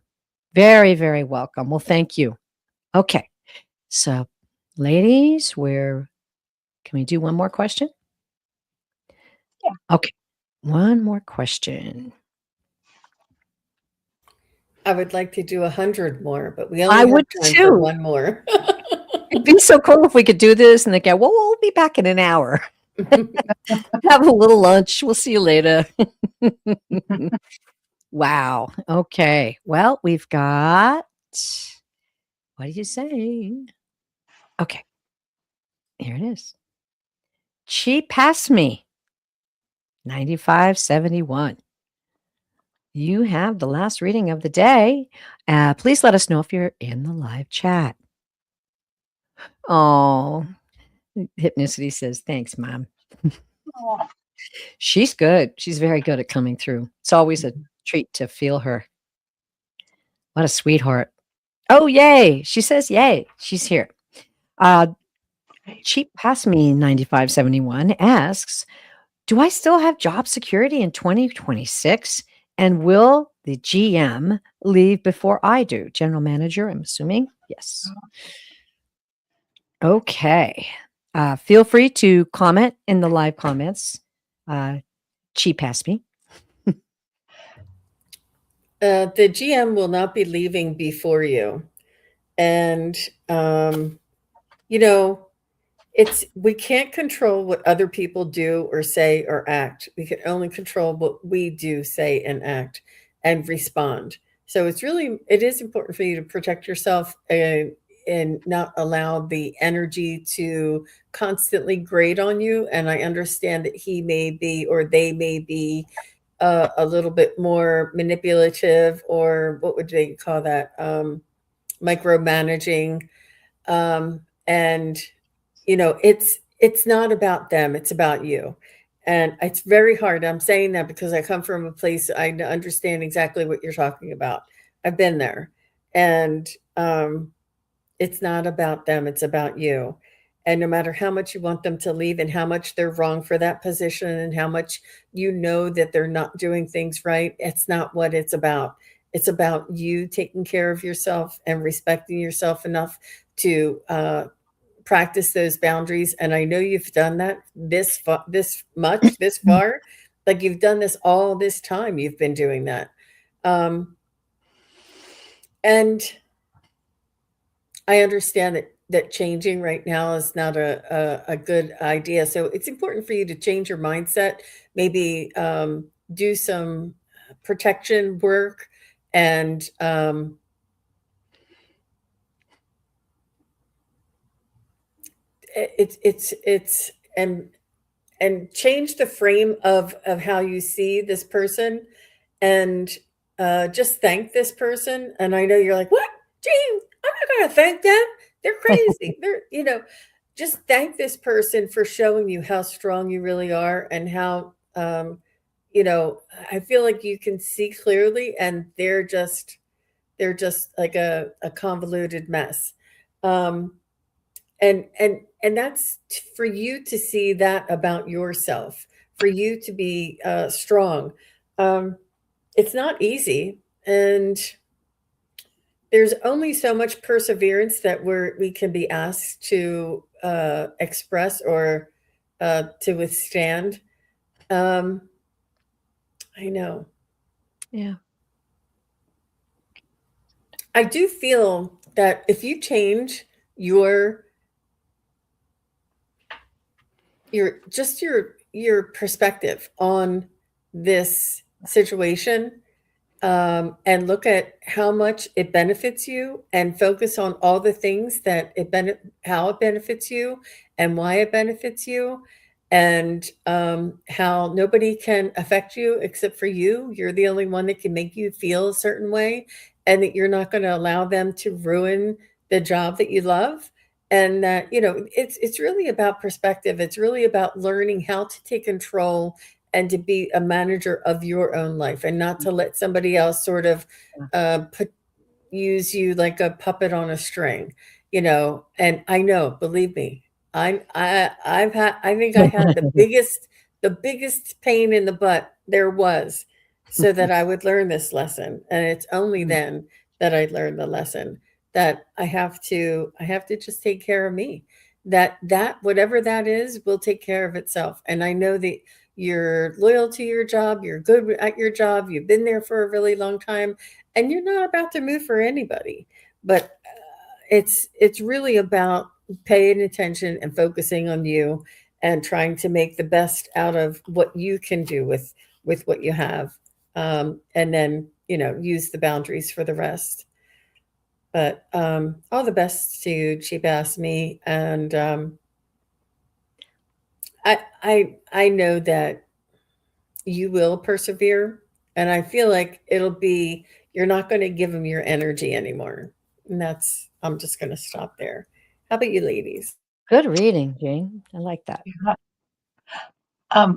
Very, very welcome. Well, thank you. Okay. So, ladies, can we do one more question? Yeah. Okay. One more question. I would like to do 100 more, but we I only have would time for too. one more. It'd be so cool if we could do this and they go, well, we'll be back in an hour. Have a little lunch. We'll see you later. Wow. Okay. Well, we've got, what do you say? Okay. Here it is. She passed me. 9571. You have the last reading of the day. Please let us know if you're in the live chat. Oh, Hypnicity says, thanks, Mom. Oh, She's good. She's very good at coming through. It's always a treat to feel her. What a sweetheart. Oh, yay. She says, yay. She's here. Cheap Past Me 9571 asks, do I still have job security in 2026? And will the GM leave before I do? General manager, I'm assuming. Yes. Okay. Feel free to comment in the live comments. Cheap Past Me. The GM will not be leaving before you. And, you know, we can't control what other people do or say or act. We can only control what we do, say, and act and respond. So it is important for you to protect yourself and not allow the energy to constantly grate on you. And I understand that he may be, or they may be, a little bit more manipulative, or what would they call that? Micromanaging. And it's not about them, it's about you. And it's very hard. I'm saying that because I come from a place, I understand exactly what you're talking about. I've been there. And it's not about them, it's about you. And no matter how much you want them to leave and how much they're wrong for that position and how much that they're not doing things right, it's not what it's about. It's about you taking care of yourself and respecting yourself enough to practice those boundaries. And I know you've done that this far. Like you've done this all this time. You've been doing that. And I understand that changing right now is not a good idea. So it's important for you to change your mindset, maybe do some protection work and it's and change the frame of how you see this person and just thank this person. And I know you're like, what? Gee, I'm not going to thank them. They're crazy. Just thank this person for showing you how strong you really are and how, I feel like you can see clearly and they're just like a convoluted mess. And that's for you to see that about yourself, for you to be strong. It's not easy, and there's only so much perseverance that we can be asked to express or to withstand. I know. Yeah. I do feel that if you change your perspective on this situation, and look at how much it benefits you and focus on all the things that how it benefits you and why it benefits you, and how nobody can affect you except for you. You're the only one that can make you feel a certain way, and that you're not going to allow them to ruin the job that you love. And that, it's really about perspective. It's really about learning how to take control and to be a manager of your own life, and not to let somebody else sort of put use you like a puppet on a string, and I know, believe me, I think I had the biggest pain in the butt there was, so that I would learn this lesson. And it's only then that I learned the lesson that I have to just take care of me. That whatever that is will take care of itself. And I know that you're loyal to your job, you're good at your job, you've been there for a really long time, and you're not about to move for anybody. But it's really about paying attention and focusing on you, and trying to make the best out of what you can do with what you have, and then use the boundaries for the rest. But all the best to Cheap Ass Me, and I know that you will persevere, and I feel like you're not going to give them your energy anymore. And I'm just going to stop there. How about you, ladies? Good reading, Jane. I like that. Yeah.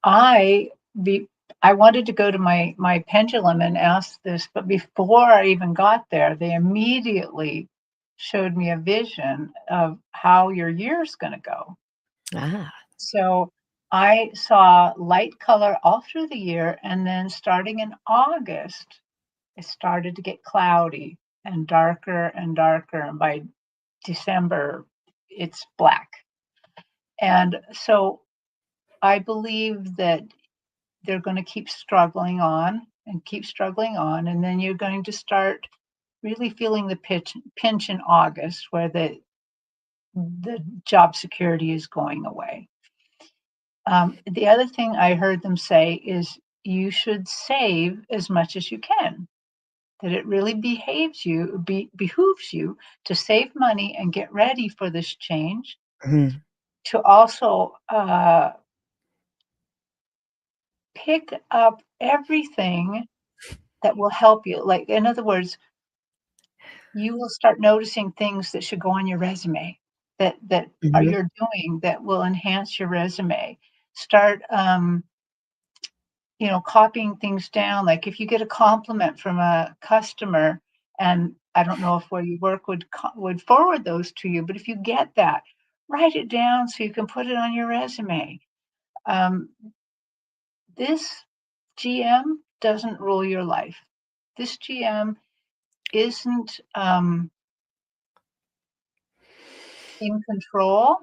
I be I wanted to go to my pendulum and ask this, but before I even got there, they immediately showed me a vision of how your year's going to go. Ah, So I saw light color all through the year, and then starting in August, it started to get cloudy and darker and darker, and by December, it's black. And so I believe that they're going to keep struggling on and keep struggling on, and then you're going to start really feeling the pinch in August, where the job security is going away. The other thing I heard them say is you should save as much as you can. That it really behooves you to save money and get ready for this change. mhm. To also pick up everything that will help you. Like, in other words, you will start noticing things that should go on your resume that are Mhm. you're doing that will enhance your resume. Start copying things down. Like if you get a compliment from a customer, and I don't know if where you work would forward those to you, but if you get that, write it down so you can put it on your resume. Um, this GM doesn't rule your life. This GM isn't in control.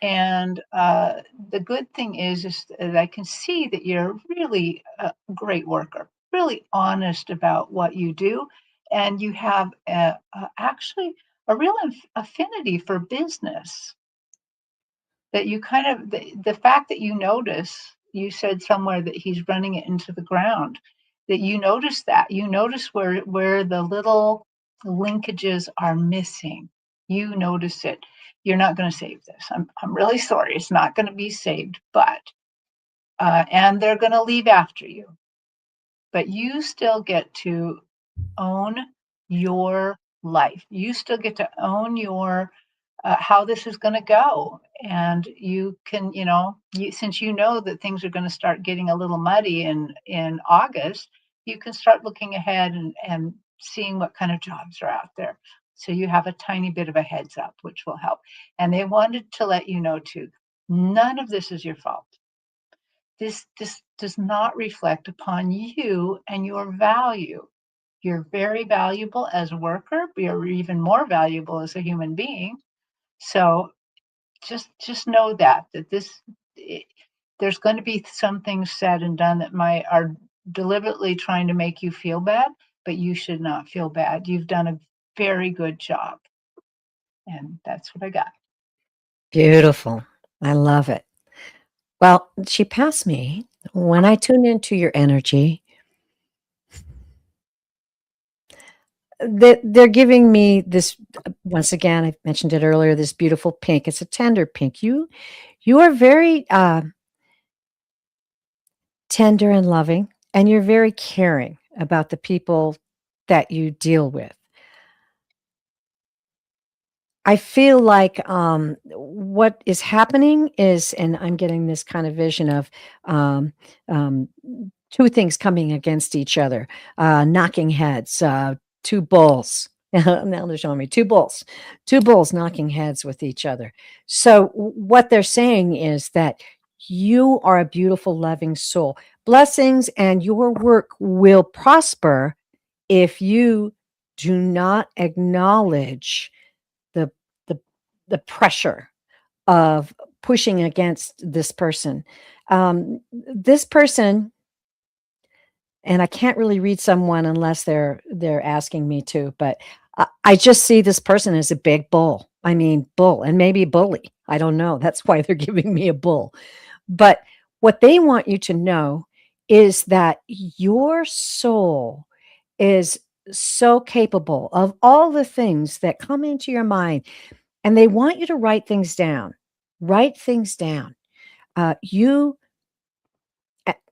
And the good thing is that I can see that you're really a great worker, really honest about what you do, and you have actually a real affinity for business. That you kind of the fact that you said somewhere that he's running it into the ground, that you notice where the little linkages are missing. You notice it. You're not going to save this. I'm really sorry. It's not going to be saved, but and they're going to leave after you. But you still get to own your life. You still get to own your how this is going to go, and you can, since you know that things are going to start getting a little muddy in August, you can start looking ahead and seeing what kind of jobs are out there. So you have a tiny bit of a heads up, which will help. And they wanted to let you know too, none of this is your fault. This does not reflect upon you and your value. You're very valuable as a worker. You're even more valuable as a human being. So just know that there's going to be some things said and done that are deliberately trying to make you feel bad, but you should not feel bad. You've done a very good job, and that's what I got. Beautiful. I love it. Well, she passed me. When I tune into your energy, they're giving me this once again, I mentioned it earlier, this beautiful pink. It's a tender pink. You You are very tender and loving, and you're very caring about the people that you deal with. I feel like what is happening is, and I'm getting this kind of vision of um, um, two things coming against each other, knocking heads, two bulls. Now they're showing me two bulls knocking heads with each other. So what they're saying is that you are a beautiful, loving soul. Blessings and your work will prosper if you do not acknowledge the the the pressure of pushing against this person. This person, and I can't really read someone unless they're asking me to, but I just see this person as a big bull. I mean, bull, and maybe bully. I don't know. That's why they're giving me a bull. But what they want you to know is that your soul is so capable of all the things that come into your mind, and they want you to write things down. Write things down. You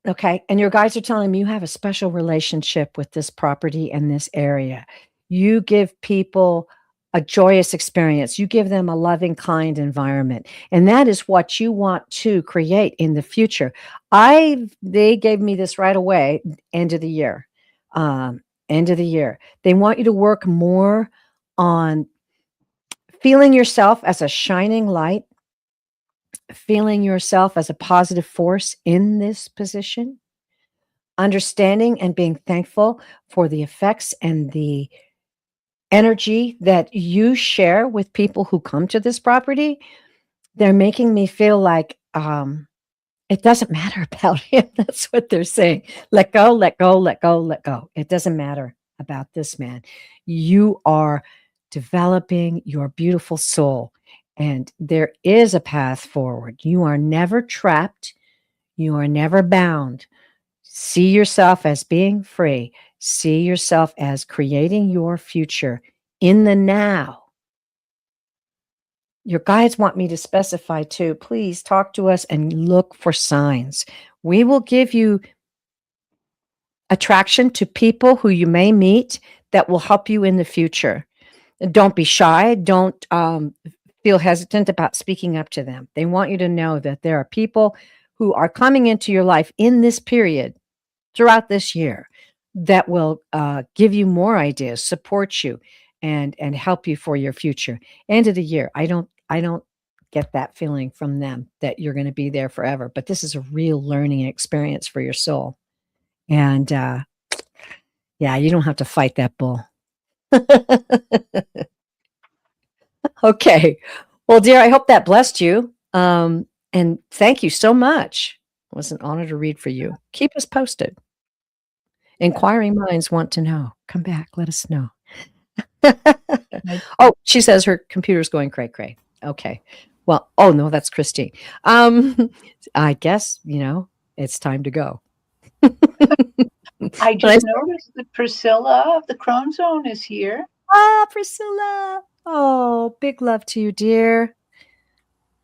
Okay, and your guides are telling me you have a special relationship with this property and this area. You give people a joyous experience. You give them a loving, kind environment. And that is what you want to create in the future. They gave me this right away, end of the year. End of the year. They want you to work more on feeling yourself as a shining light, feeling yourself as a positive force in this position, understanding and being thankful for the effects and the energy that you share with people who come to this property. They're making me feel like it doesn't matter about him. That's what they're saying. Let go, let go, let go, let go. It doesn't matter about this man. You are developing your beautiful soul, and there is a path forward. You are never trapped. You are never bound. See yourself as being free. See yourself as creating your future in the now. Your guides want me to specify too. Please talk to us and look for signs. We will give you attraction to people who you may meet that will help you in the future. Don't be shy. Don't feel hesitant about speaking up to them. They want you to know that there are people who are coming into your life in this period throughout this year that will give you more ideas, support you, and help you for your future. End of the year, I don't get that feeling from them that you're going to be there forever. But this is a real learning experience for your soul, and yeah, you don't have to fight that bull. Okay, well, dear, I hope that blessed you, and thank you so much. It was an honor to read for you. Keep us posted. Inquiring minds want to know. Come back, let us know. Oh, she says her computer's going cray cray. Okay. Well, oh no, that's Christine. I guess, it's time to go. I just noticed that Priscilla of the Crone Zone is here. Ah, Priscilla. Oh, big love to you, dear.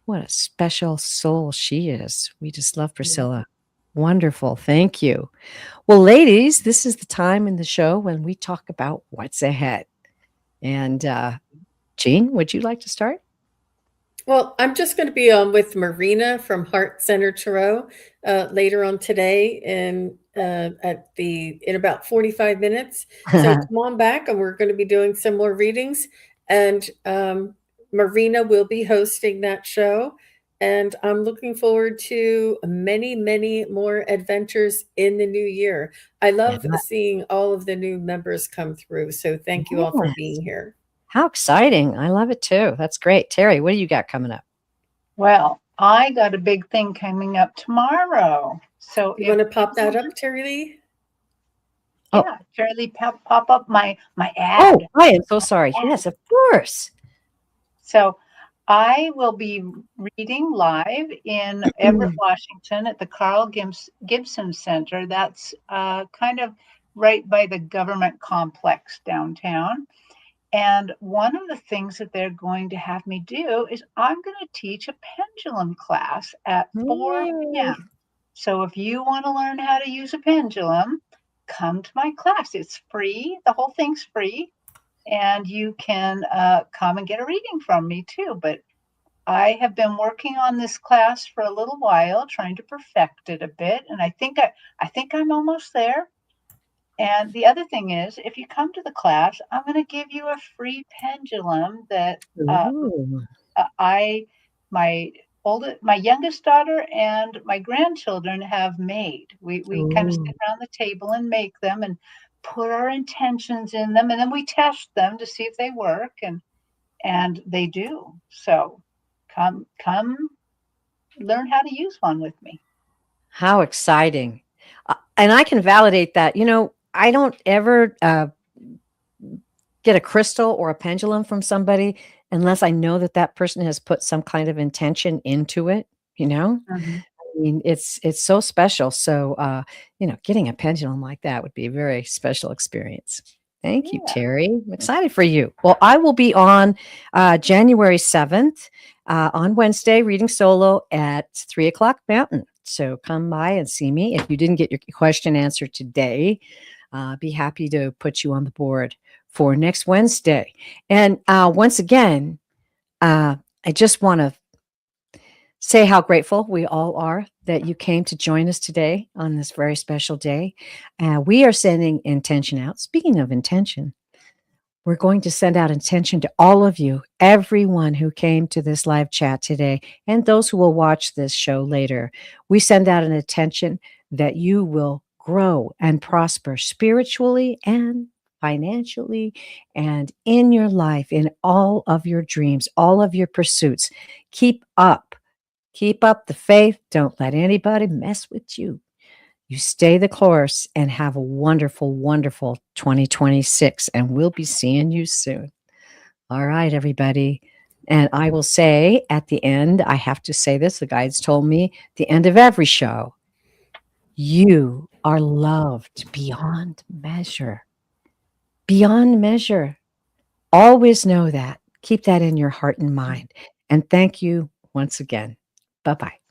What a special soul she is. We just love Priscilla. Wonderful. Thank you. Well, ladies, this is the time in the show when we talk about what's ahead. And Jean, would you like to start? Well, I'm just going to be on with Marina from Heart Center Tarot later on today in about 45 minutes. So come on back, and we're going to be doing some more readings. And Marina will be hosting that show. And I'm looking forward to many, many more adventures in the new year. I love seeing all of the new members come through. So thank you all for being here. How exciting. I love it too. That's great. Terry, what do you got coming up? Well, I got a big thing coming up tomorrow. So you want to pop that up, Terri Lee? Yeah, oh. Terri Lee, pop up my ad. Oh, I am so sorry. Yes, of course. So I will be reading live in Everett, Washington at the Carl Gibson Center. That's kind of right by the government complex downtown. And one of the things that they're going to have me do is I'm going to teach a pendulum class at 4 Yay. p.m. So if you want to learn how to use a pendulum, come to my class. It's free. The whole thing's free. And you can come and get a reading from me too. But I have been working on this class for a little while, trying to perfect it a bit. And I think I'm almost there. And the other thing is, if you come to the class, I'm going to give you a free pendulum that Ooh. my youngest daughter and my grandchildren have made. We kind of Ooh. sit around the table and make them and put our intentions in them, and then we test them to see if they work, and they do. So come learn how to use one with me. How exciting. And I can validate that. I don't ever get a crystal or a pendulum from somebody unless I know that that person has put some kind of intention into it, you know? Mhm. I mean, it's so special. So, getting a pendulum like that would be a very special experience. Thank you, Yeah. Terry. I'm excited for you. Well, I will be on January 7th on Wednesday reading solo at 3 o'clock Mountain. So come by and see me. If you didn't get your question answered today, be happy to put you on the board for next Wednesday. And once again, I just want to say how grateful we all are that you came to join us today on this very special day. We are sending intention out. Speaking of intention, we're going to send out intention to all of you, everyone who came to this live chat today, and those who will watch this show later. We send out an intention that you will grow and prosper spiritually and financially and in your life, in all of your dreams, all of your pursuits. Keep up. Keep up the faith. Don't let anybody mess with you. You stay the course and have a wonderful, wonderful 2026. And we'll be seeing you soon. All right, everybody. And I will say at the end, I have to say this, the guides told me, the end of every show, you are loved beyond measure. Beyond measure. Always know that. Keep that in your heart and mind. And thank you once again. Bye-bye.